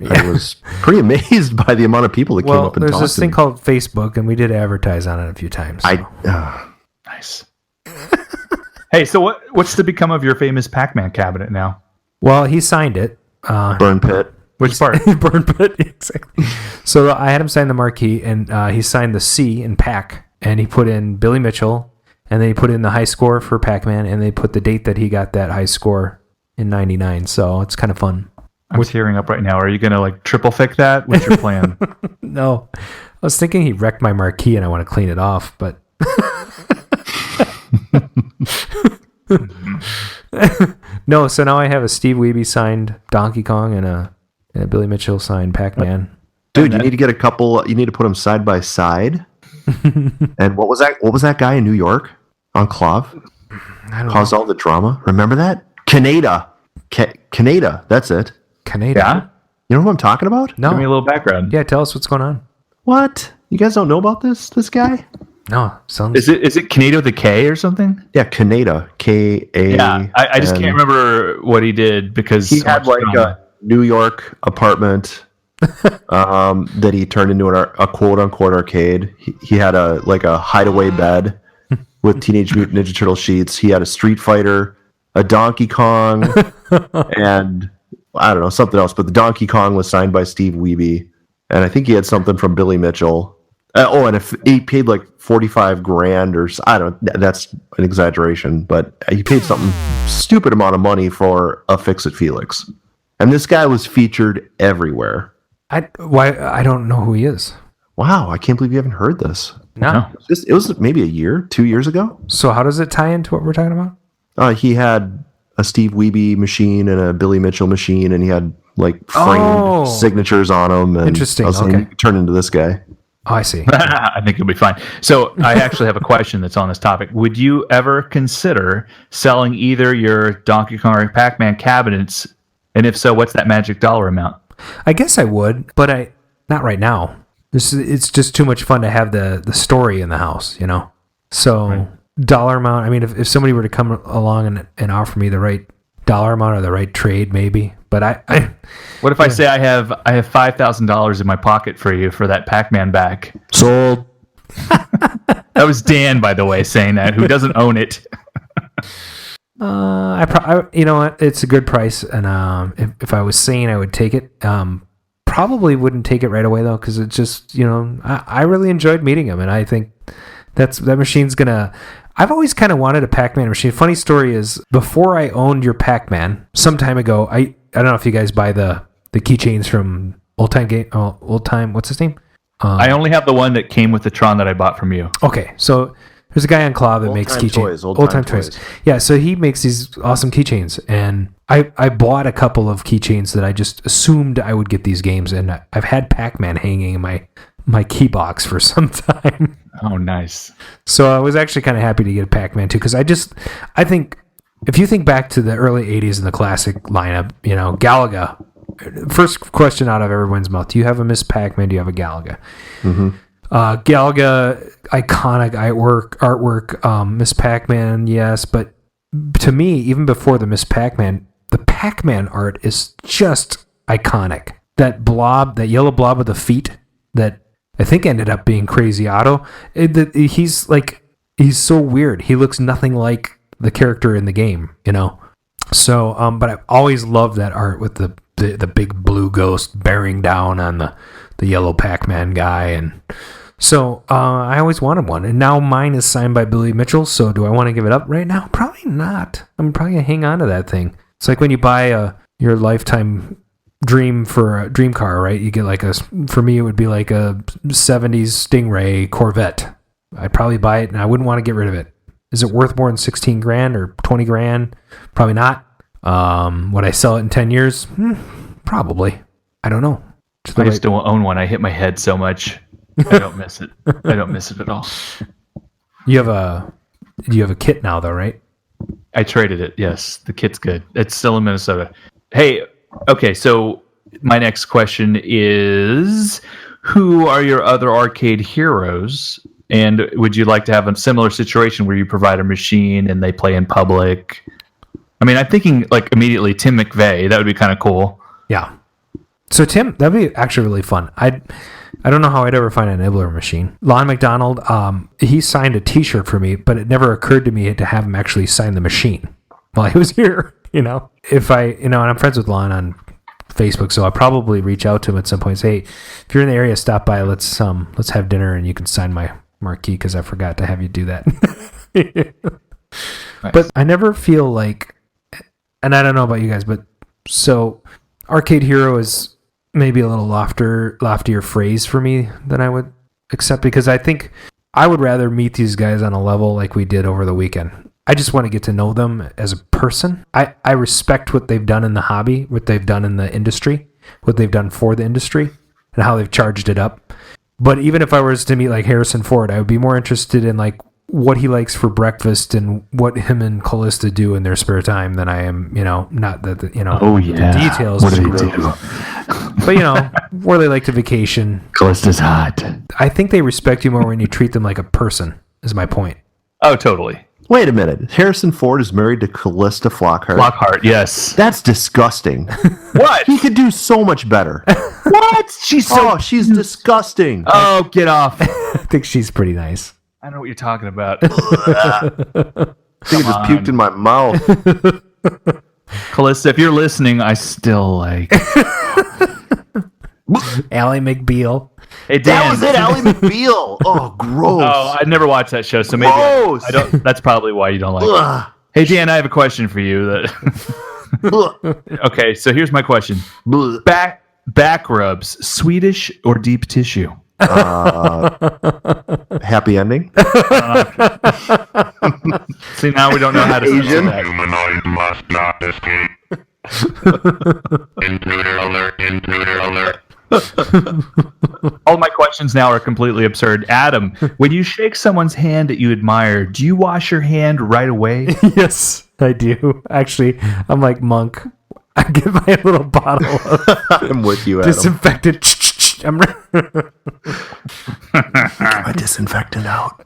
I was pretty amazed by the amount of people that came up and there's talked this to thing me. called Facebook, and we did advertise on it a few times. So. Nice. Hey, so what's to become of your famous Pac-Man cabinet now? Well, he signed it. Burn pit. Which part? Burn pit, exactly. So I had him sign the marquee, and he signed the C in Pac, and he put in Billy Mitchell, and then he put in the high score for Pac-Man, and they put the date that he got that high score in 99. So it's kind of fun. I'm tearing up right now. Are you going to like triple thick that? What's your plan? No. I was thinking he wrecked my marquee, and I want to clean it off, but... No, so now I have a Steve Wiebe signed Donkey Kong and a Billy Mitchell signed Pac-Man. Dude, you need to get a couple. You need to put them side by side. And what was that? What was that guy in New York on Clav? Caused all the drama. Remember that? Canada. Canada. That's it. Canada. Yeah. You know what I'm talking about? No. Give me a little background. Yeah, tell us what's going on. What? You guys don't know about this guy? No, sounds. Is it Canado the K or something? Yeah, Canada. K-A. Yeah, I just can't remember what he did because he had like a New York apartment that he turned into a quote unquote arcade. He had a hideaway bed with Teenage Mutant Ninja Turtle sheets. He had a Street Fighter, a Donkey Kong, and I don't know, something else. But the Donkey Kong was signed by Steve Wiebe, and I think he had something from Billy Mitchell. And if he paid like $45,000 or I don't know, that's an exaggeration, but he paid something stupid amount of money for a Fix-It Felix. And this guy was featured everywhere. I don't know who he is. Wow, I can't believe you haven't heard this. No. It was maybe 2 years ago. So how does it tie into what we're talking about? He had a Steve Wiebe machine and a Billy Mitchell machine, and he had like framed signatures on them. And interesting. I was saying, you could turn into this guy. Oh, I see. I think it'll be fine. So I actually have a question that's on this topic. Would you ever consider selling either your Donkey Kong or Pac-Man cabinets? And if so, what's that magic dollar amount? I guess I would, but not right now. It's just too much fun to have the story in the house, you know? So right. Dollar amount, I mean, if somebody were to come along and offer me the right dollar amount or the right trade, maybe. But I what if I say I have $5,000 in my pocket for you for that Pac-Man back? Sold. That was Dan, by the way, saying that, who doesn't own it. You know what? It's a good price, and if I was sane, I would take it. Probably wouldn't take it right away though, because it's just I really enjoyed meeting him, and I think that machine's gonna. I've always kind of wanted a Pac-Man machine. Funny story is, before I owned your Pac-Man, some time ago, I don't know if you guys buy the keychains from Old Time. What's his name? I only have the one that came with the Tron that I bought from you. Okay, so there's a guy on Clav that makes keychains. Old time toys. Yeah, so he makes these awesome keychains, and I bought a couple of keychains that I just assumed I would get these games, and I've had Pac-Man hanging in my key box for some time. Oh, nice. So I was actually kind of happy to get a Pac-Man too, because I think if you think back to the early 80s and the classic lineup, Galaga, first question out of everyone's mouth, do you have a Miss Pac-Man? Do you have a Galaga? Mm-hmm. Galaga, iconic artwork, Miss Pac-Man, yes, but to me, even before the Miss Pac-Man, the Pac-Man art is just iconic. That blob, that yellow blob with the feet, that I think ended up being Crazy Otto. He's so weird. He looks nothing like the character in the game, So, but I've always loved that art with the big blue ghost bearing down on the yellow Pac-Man guy, and so I always wanted one, and now mine is signed by Billy Mitchell. So, do I want to give it up right now? Probably not. I'm probably gonna hang on to that thing. It's like when you buy your lifetime dream for a dream car, right? You get for me, it would be like a 70s Stingray Corvette. I'd probably buy it, and I wouldn't want to get rid of it. Is it worth more than $16,000 or $20,000? Probably not. Would I sell it in 10 years? Probably. I don't know. I just don't own one. I hit my head so much. I don't miss it. I don't miss it at all. You have a kit now, though, right? I traded it. Yes, the kit's good. It's still in Minnesota. Hey, okay. So my next question is, who are your other arcade heroes? And would you like to have a similar situation where you provide a machine and they play in public? I mean, I'm thinking like immediately Tim McVeigh. That would be kind of cool. Yeah. So Tim, that'd be actually really fun. I don't know how I'd ever find a nibbler machine. Lon McDonald, he signed a T-shirt for me, but it never occurred to me to have him actually sign the machine while he was here. If and I'm friends with Lon on Facebook, so I'll probably reach out to him at some point and say, hey, if you're in the area, stop by. Let's have dinner and you can sign my marquee because I forgot to have you do that. Nice. But I never feel like, and I don't know about you guys, but so Arcade Hero is maybe a little loftier phrase for me than I would accept, because I think I would rather meet these guys on a level like we did over the weekend. I just want to get to know them as a person. I respect what they've done in the hobby, what they've done in the industry, what they've done for the industry, and how they've charged it up. But even if I was to meet like Harrison Ford, I would be more interested in like what he likes for breakfast and what him and Callista do in their spare time than I am, not that, the details. What do they do? But, where they like to vacation. Callista's hot. I think they respect you more when you treat them like a person, is my point. Oh, totally. Wait a minute. Harrison Ford is married to Callista Flockhart. Flockhart, yes. That's disgusting. What? He could do so much better. What? She's she's disgusting. Oh, get off. I think she's pretty nice. I know what you're talking about. I think it just puked in my mouth. Callista, if you're listening, I still like. Ally McBeal. Hey, Dan. That was it, Ally McBeal. Oh, gross. Oh, I never watched that show, so maybe Gross. I don't. That's probably why you don't like it. Hey, Dan, I have a question for you. Okay, so here's my question: back rubs, Swedish or deep tissue? Happy ending. See, now we don't know how to Asian. that. Humanoid must not escape. Intruder alert, intruder alert. All my questions now are completely absurd. Adam, when you shake someone's hand that you admire, do you wash your hand right away? Yes, I do. Actually, I'm like Monk. I get my little bottle of I'm with you, Adam. disinfectant. I'm Get my disinfectant out.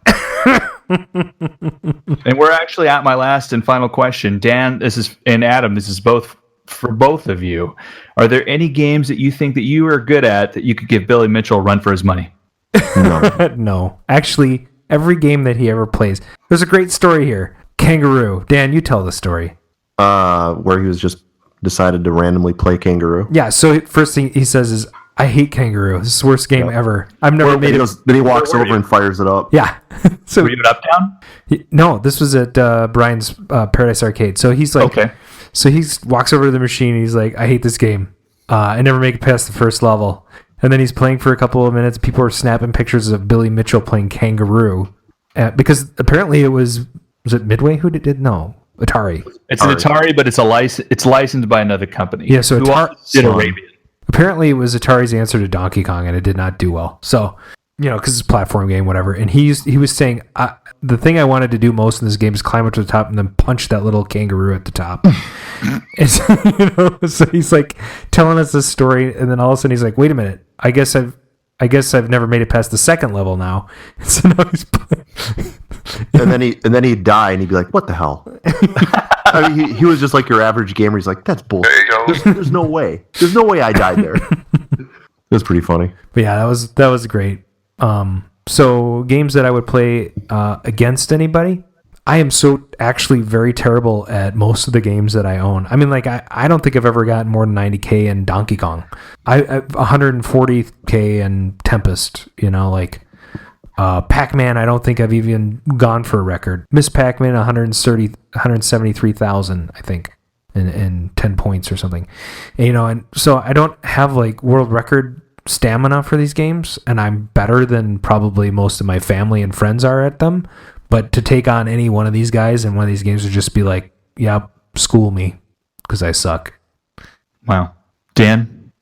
And we're actually at my last and final question. Dan, and Adam, this is both for both of you. Are there any games that you think that you are good at that you could give Billy Mitchell a run for his money? No. Actually, every game that he ever plays. There's a great story here. Kangaroo. Dan, you tell the story. Where he was just decided to randomly play Kangaroo. Yeah, so first thing he says is, I hate Kangaroo. This is the worst game ever. I've never made it. Then he walks over and fires it up. Yeah. So were you at Uptown? No, this was at Brian's Paradise Arcade. So he's like, okay. So he walks over to the machine. And he's like, I hate this game. I never make it past the first level. And then he's playing for a couple of minutes. People are snapping pictures of Billy Mitchell playing Kangaroo. Because apparently it was it Midway who did? No, Atari. It's an Atari, but it's licensed by another company. Yeah, so Atari did Arabian. Apparently, it was Atari's answer to Donkey Kong, and it did not do well. So, because it's a platform game, whatever. And he was saying, the thing I wanted to do most in this game is climb up to the top and then punch that little kangaroo at the top. And so, so he's like telling us this story, and then all of a sudden he's like, "Wait a minute, I guess I've never made it past the second level now." And so now he's playing. and then he'd die, and he'd be like, "What the hell?" I mean, he was just like your average gamer. He's like, "That's bullshit. There's no way. There's no way I died there." It was pretty funny. But yeah, that was great. So games that I would play against anybody, I am so actually very terrible at most of the games that I own. I mean, like I don't think I've ever gotten more than 90K in Donkey Kong. I 140K in Tempest. Pac-Man, I don't think I've even gone for a record. Miss Pac-Man, 173,000, I think, in 10 points or something. And so I don't have like world record stamina for these games, and I'm better than probably most of my family and friends are at them. But to take on any one of these guys in one of these games would just be like, yeah, school me, because I suck. Wow. Dan?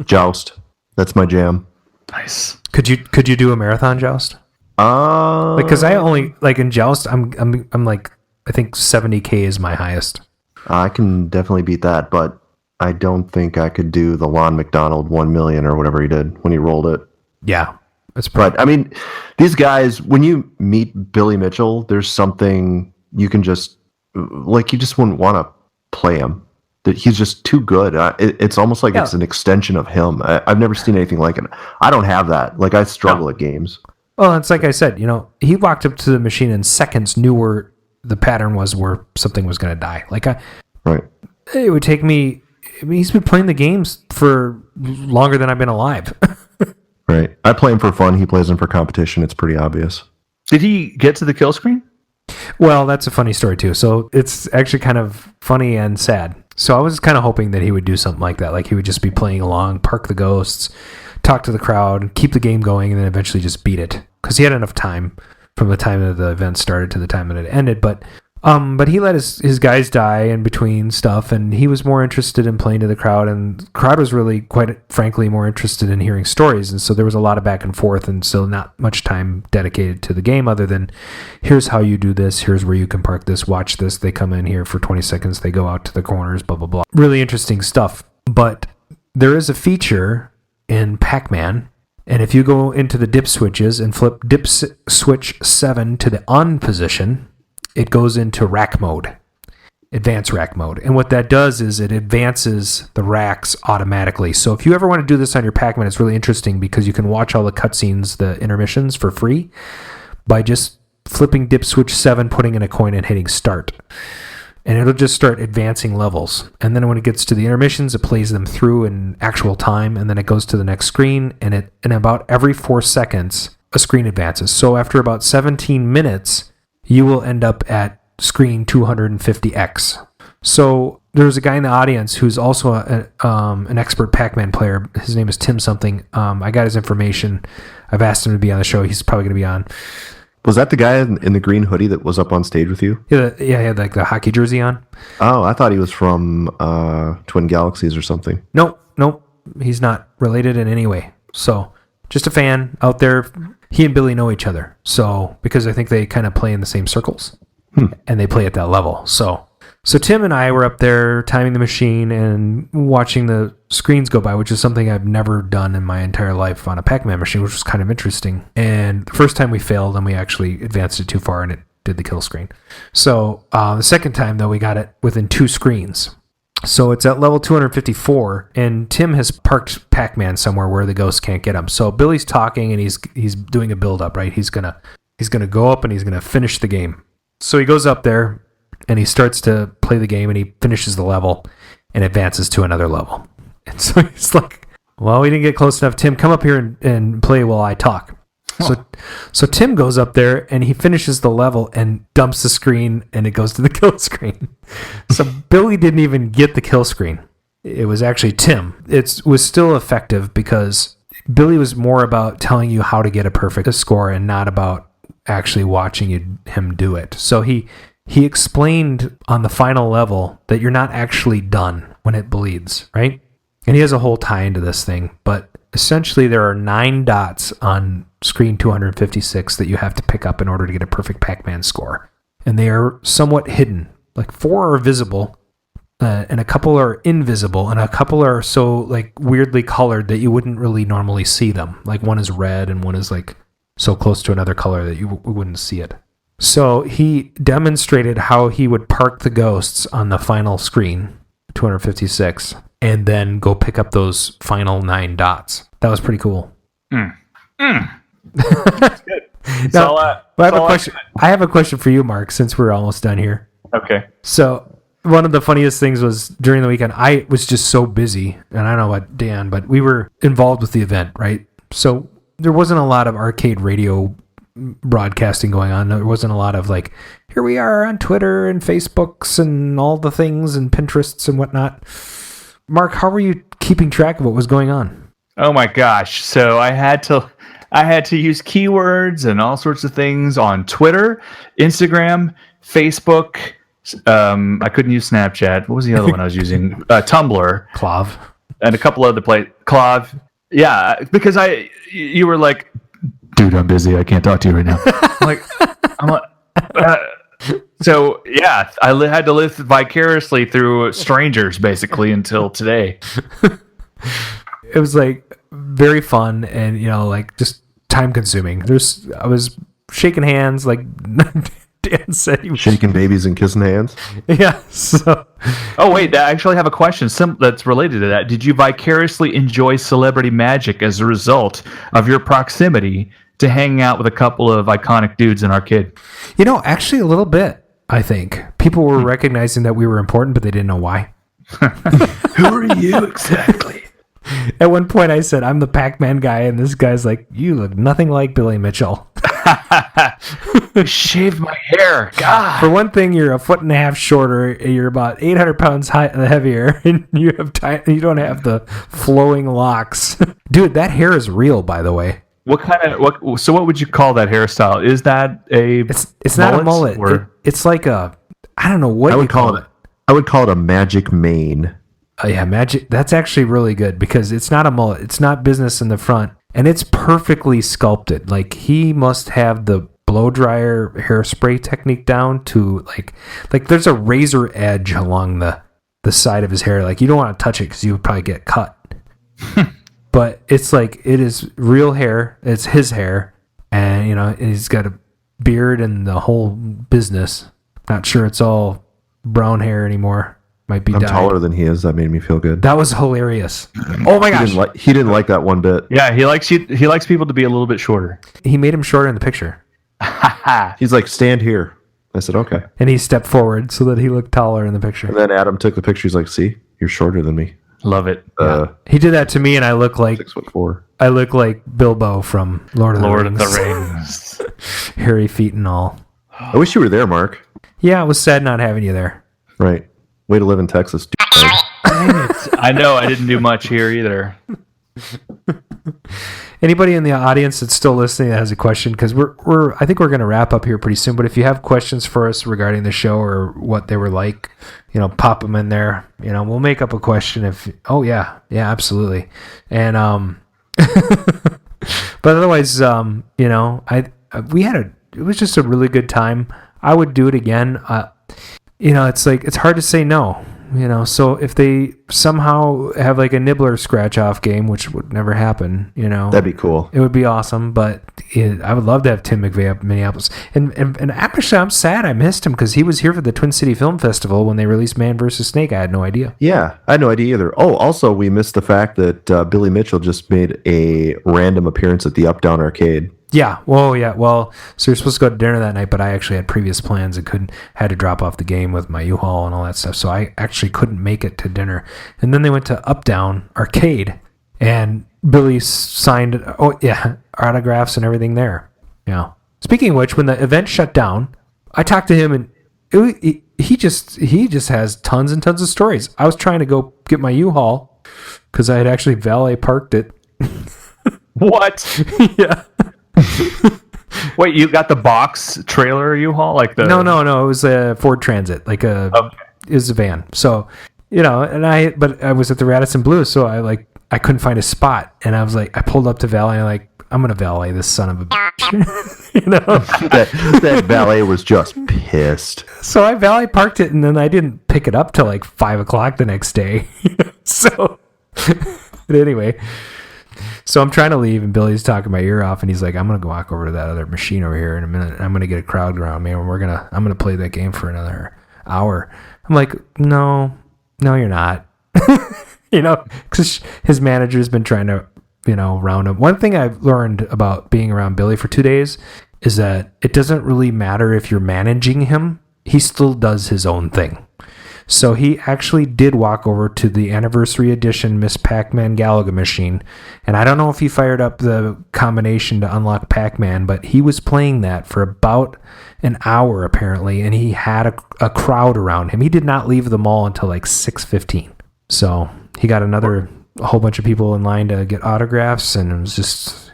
Joust. That's my jam. Nice. Could you do a marathon joust? Because I only like in joust, I'm like, I think 70K is my highest. I can definitely beat that, but I don't think I could do the Lon McDonald 1 million or whatever he did when he rolled it. Yeah, but I mean, these guys, when you meet Billy Mitchell, there's something you can just like. You just wouldn't want to play him. that he's just too good. It's almost like it's an extension of him. I've never seen anything like it. I don't have that. Like, I struggle at games. Well, it's like I said, he walked up to the machine in seconds, knew where the pattern was, where something was going to die. Right. It would take me. I mean, he's been playing the games for longer than I've been alive. Right. I play him for fun. He plays him for competition. It's pretty obvious. Did he get to the kill screen? Well, that's a funny story too. So it's actually kind of funny and sad. So I was kind of hoping that he would do something like that. Like he would just be playing along, park the ghosts, talk to the crowd, keep the game going, and then eventually just beat it. Because he had enough time from the time that the event started to the time that it ended. But he let his guys die in between stuff, and he was more interested in playing to the crowd, and the crowd was really, quite frankly, more interested in hearing stories, and so there was a lot of back and forth, and so not much time dedicated to the game other than, here's how you do this, here's where you can park this, watch this, they come in here for 20 seconds, they go out to the corners, blah, blah, blah. Really interesting stuff, but there is a feature in Pac-Man, and if you go into the dip switches and flip dip switch 7 to the on position, it goes into rack mode, advanced rack mode. And what that does is it advances the racks automatically. So if you ever want to do this on your Pac-Man, it's really interesting because you can watch all the cutscenes, the intermissions for free by just flipping dip switch 7, putting in a coin and hitting start. And it'll just start advancing levels. And then when it gets to the intermissions, it plays them through in actual time. And then it goes to the next screen. And about every 4 seconds, a screen advances. So after about 17 minutes, you will end up at screen 250X. So there's a guy in the audience who's also an expert Pac-Man player. His name is Tim something. I got his information. I've asked him to be on the show. He's probably going to be on. Was that the guy in the green hoodie that was up on stage with you? Yeah, he had like the hockey jersey on. Oh, I thought he was from Twin Galaxies or something. Nope. He's not related in any way. So just a fan out there. He and Billy know each other. So, because I think they kind of play in the same circles and they play at that level. So Tim and I were up there timing the machine and watching the screens go by, which is something I've never done in my entire life on a Pac-Man machine, which was kind of interesting. And the first time we failed and we actually advanced it too far and it did the kill screen. So the second time though, we got it within 2 screens. So it's at level 254, and Tim has parked Pac-Man somewhere where the ghosts can't get him. So Billy's talking, and he's doing a build-up, right? He's gonna go up, and he's gonna finish the game. So he goes up there, and he starts to play the game, and he finishes the level, and advances to another level. And so he's like, well, we didn't get close enough. Tim, come up here and play while I talk. So Tim goes up there and he finishes the level and dumps the screen and it goes to the kill screen. So Billy didn't even get the kill screen. It was actually Tim. It was still effective because Billy was more about telling you how to get a perfect score and not about actually watching him do it. So he explained on the final level that you're not actually done when it bleeds, right? And he has a whole tie into this thing, but essentially there are 9 dots on screen 256 that you have to pick up in order to get a perfect Pac-Man score. And they are somewhat hidden. Like 4 are visible, and a couple are invisible, and a couple are so like weirdly colored that you wouldn't really normally see them. Like one is red and one is like so close to another color that you wouldn't see it. So he demonstrated how he would park the ghosts on the final screen, 256, and then go pick up those final 9 dots. That was pretty cool. That's good. Now, I have a question for you, Mark, since we're almost done here. Okay. So one of the funniest things was during the weekend, I was just so busy, and I don't know about Dan, but we were involved with the event, right? So there wasn't a lot of arcade radio broadcasting going on. There wasn't a lot of like, here we are on Twitter and Facebooks and all the things and Pinterests and whatnot. Mark, how were you keeping track of what was going on? Oh my gosh. So I had to use keywords and all sorts of things on Twitter, Instagram, Facebook. I couldn't use Snapchat. What was the other one I was using? Tumblr. Clav. And a couple other Clav. Yeah, because you were like, dude, I'm busy. I can't talk to you right now. I'm like, so yeah, I had to live vicariously through strangers basically until today. It was like very fun and like just time consuming. I was shaking hands, like Dan said he was Shaking babies and kissing hands. Yeah. So, Oh wait, I actually have a question that's related to that. Did you vicariously enjoy celebrity magic as a result of your proximity to hanging out with a couple of iconic dudes in Arcade? actually a little bit, I think. People were recognizing that we were important, but they didn't know why. Who are you exactly? At one point I said, I'm the Pac-Man guy, and this guy's like, you look nothing like Billy Mitchell. Shaved my hair. God. For one thing, you're a foot and a half shorter. You're about 800 pounds heavier, and you don't have the flowing locks. Dude, that hair is real, by the way. What would you call that hairstyle? Is that a It's not a mullet. It's like a, I don't know what I would call it. I would call it a magic mane. Yeah, magic. That's actually really good because it's not a mullet. It's not business in the front, and it's perfectly sculpted. Like he must have the blow dryer hairspray technique down to like there's a razor edge along the side of his hair. Like you don't want to touch it because you would probably get cut. But it's like it is real hair. It's his hair, and he's got a beard and the whole business. Not sure it's all brown hair anymore. Might be. I'm dyed. taller than he is. That made me feel good. That was hilarious. Oh my gosh! He didn't like that one bit. Yeah, he likes people to be a little bit shorter. He made him shorter in the picture. He's like, stand here. I said, okay. And he stepped forward so that he looked taller in the picture. And then Adam took the picture. He's like, see, you're shorter than me. Love it. He did that to me, and I look like 6'4". I look like Bilbo from Lord of the Rings. Hairy feet and all. I wish you were there, Mark. Yeah, it was sad not having you there. Right. Way to live in Texas. I know. I didn't do much here either. Anybody in the audience that's still listening that has a question, because I think we're going to wrap up here pretty soon. But if you have questions for us regarding the show or what they were like, pop them in there. We'll make up a question if. Oh yeah, absolutely. And but otherwise, it was just a really good time. I would do it again. It's like it's hard to say no. So if they somehow have like a nibbler scratch off game, which would never happen, that'd be cool. It would be awesome. But I would love to have Tim McVeigh up in Minneapolis. And actually, I'm sad I missed him because he was here for the Twin City Film Festival when they released Man vs. Snake. I had no idea. Yeah, I had no idea either. Oh, also, we missed the fact that Billy Mitchell just made a random appearance at the Up Down Arcade. Yeah. Well, yeah. Well, so you're supposed to go to dinner that night, but I actually had previous plans and had to drop off the game with my U-Haul and all that stuff. So I actually couldn't make it to dinner. And then they went to Up Down Arcade, and Billy signed autographs and everything there. Yeah. Speaking of which, when the event shut down, I talked to him, and he just has tons and tons of stories. I was trying to go get my U-Haul because I had actually valet parked it. What? Yeah. Wait, you got the box trailer U-Haul? No, it was a Ford Transit, it was a van. So, but I was at the Radisson Blues, so I couldn't find a spot, and I was like, I pulled up to valet, and I'm gonna valet this son of a bitch. that valet was just pissed. So I valet parked it, and then I didn't pick it up till 5:00 the next day. So, but anyway. So I'm trying to leave, and Billy's talking my ear off, and he's like, I'm going to go walk over to that other machine over here in a minute, and I'm going to get a crowd around me, and I'm going to play that game for another hour. I'm like, no, you're not. Because his manager's been trying to, round him. One thing I've learned about being around Billy for 2 days is that it doesn't really matter if you're managing him. He still does his own thing. So he actually did walk over to the anniversary edition Miss Pac-Man Galaga machine. And I don't know if he fired up the combination to unlock Pac-Man, but he was playing that for about an hour apparently, and he had a crowd around him. He did not leave the mall until 6:15. So he got a whole bunch of people in line to get autographs, and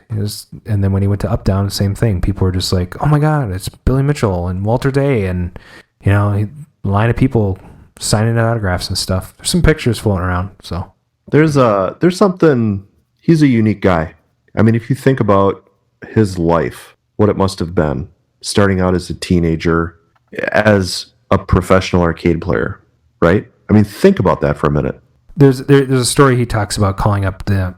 and then when he went to Up Down, same thing. People were just like, oh my God, it's Billy Mitchell and Walter Day, and a line of people signing autographs and stuff. There's some pictures floating around. So there's something. He's a unique guy. I mean, if you think about his life, what it must have been, starting out as a teenager, as a professional arcade player, right? I mean, think about that for a minute. There's a story he talks about calling up the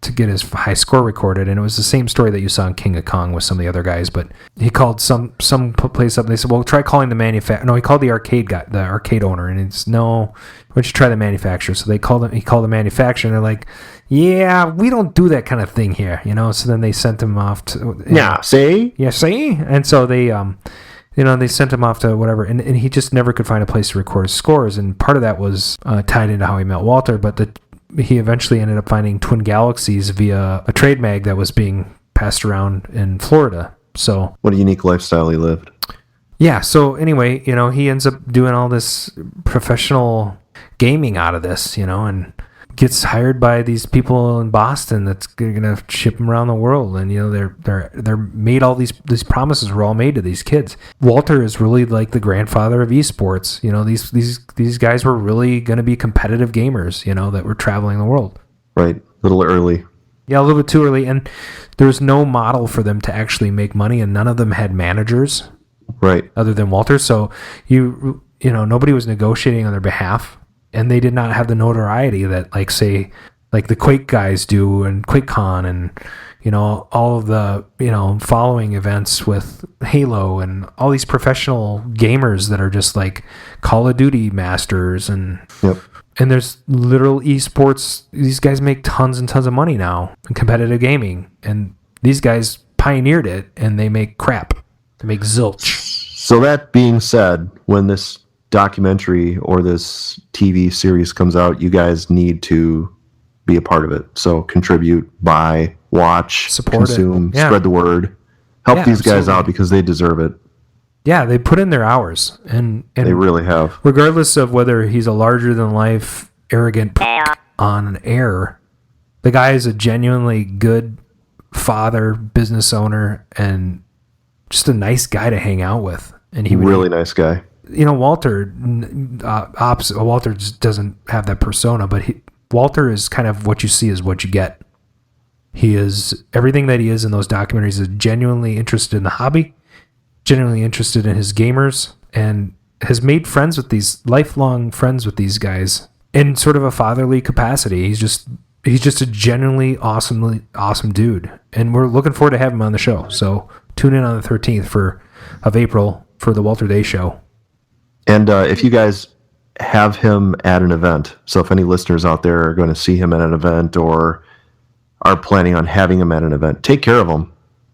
to get his high score recorded, and it was the same story that you saw in King of Kong with some of the other guys. But he called some place up, and they said, "Well, try calling the manufacturer." No, he called the arcade guy, the arcade owner, and it's no. Why don't you try the manufacturer? So they called him. He called the manufacturer, and they're like, "Yeah, we don't do that kind of thing here," So then they sent him off to. See. And so they they sent him off to whatever, and he just never could find a place to record his scores, and part of that was tied into how he met Walter, but he eventually ended up finding Twin Galaxies via a trade mag that was being passed around in Florida. So what a unique lifestyle he lived. Yeah, so anyway, he ends up doing all this professional gaming out of this, and gets hired by these people in Boston that's going to ship him around the world, and they're made all these promises were all made to these kids. Walter is really like the grandfather of esports. These guys were really going to be competitive gamers, that were traveling the world. Right, a little early. Yeah, a little bit too early, and there's no model for them to actually make money, and none of them had managers, right, other than Walter. So nobody was negotiating on their behalf. And they did not have the notoriety that, like the Quake guys do, and QuakeCon, and all of the following events with Halo, and all these professional gamers that are just like Call of Duty masters, and and there's literal esports. These guys make tons and tons of money now in competitive gaming, and these guys pioneered it, and they make crap. They make zilch. So that being said, when this documentary or this TV series comes out, you guys need to be a part of it. So contribute, buy, watch, support, consume, spread the word. Help these guys out because they deserve it. Yeah, they put in their hours, and they really have. Regardless of whether he's a larger than life, arrogant on air, the guy is a genuinely good father, business owner, and just a nice guy to hang out with. And he really nice guy. Walter, opposite. Walter just doesn't have that persona, but Walter is kind of what you see is what you get. He is everything that he is in those documentaries. Is genuinely interested in the hobby, genuinely interested in his gamers, and has made lifelong friends with these guys in sort of a fatherly capacity. He's just a genuinely awesome dude, and we're looking forward to having him on the show. So tune in on the 13th of April for the Walter Day Show. And if you guys have him at an event, so if any listeners out there are going to see him at an event or are planning on having him at an event, take care of him.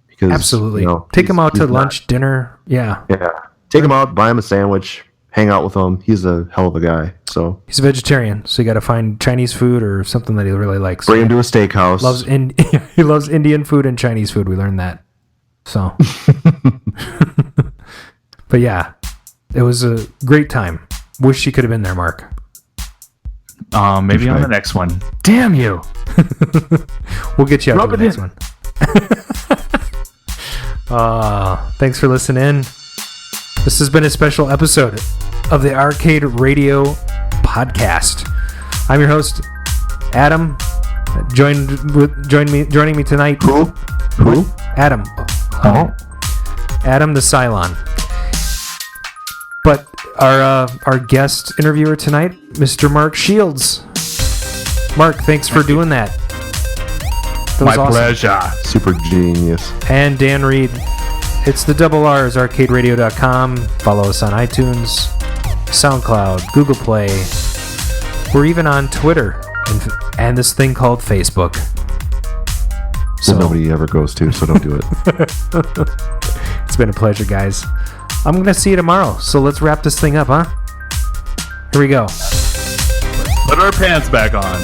Because, absolutely. Take him out to lunch, dinner. Yeah. Yeah. Take him out, buy him a sandwich, hang out with him. He's a hell of a guy. So he's a vegetarian, so you got to find Chinese food or something that he really likes. Bring him to a steakhouse. He loves Indian food and Chinese food. We learned that. So, but yeah. It was a great time. Wish you could have been there, Mark. Maybe on the next one. Damn you! We'll get you out to the next one. Thanks for listening. This has been a special episode of the Arcade Radio podcast. I'm your host, Adam. Joining me tonight. Who? Adam. Adam the Cylon. But our guest interviewer tonight, Mr. Mark Shields. Mark, thanks for doing that. My pleasure. Super genius. And Dan Reed. It's the double R's, arcaderadio.com. Follow us on iTunes, SoundCloud, Google Play. We're even on Twitter and this thing called Facebook. So nobody ever goes to, so don't do it. It's been a pleasure, guys. I'm going to see you tomorrow, so let's wrap this thing up, huh? Here we go. Put our pants back on.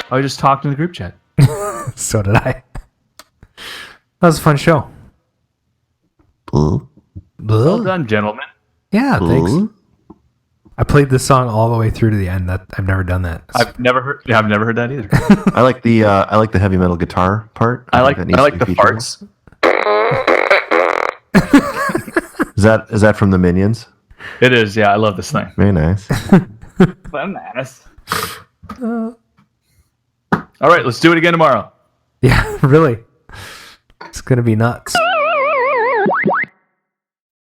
I just talked in the group chat. So did I. That was a fun show. Well done, gentlemen. Yeah, thanks. I played this song all the way through to the end. That I've never done that. I've never heard that either. I like the heavy metal guitar part. I like that the needs to be featured. farts. Is that from the Minions? It is. Yeah, I love this thing. Very nice. Bananas. All right, let's do it again tomorrow. Yeah, really. It's gonna be nuts.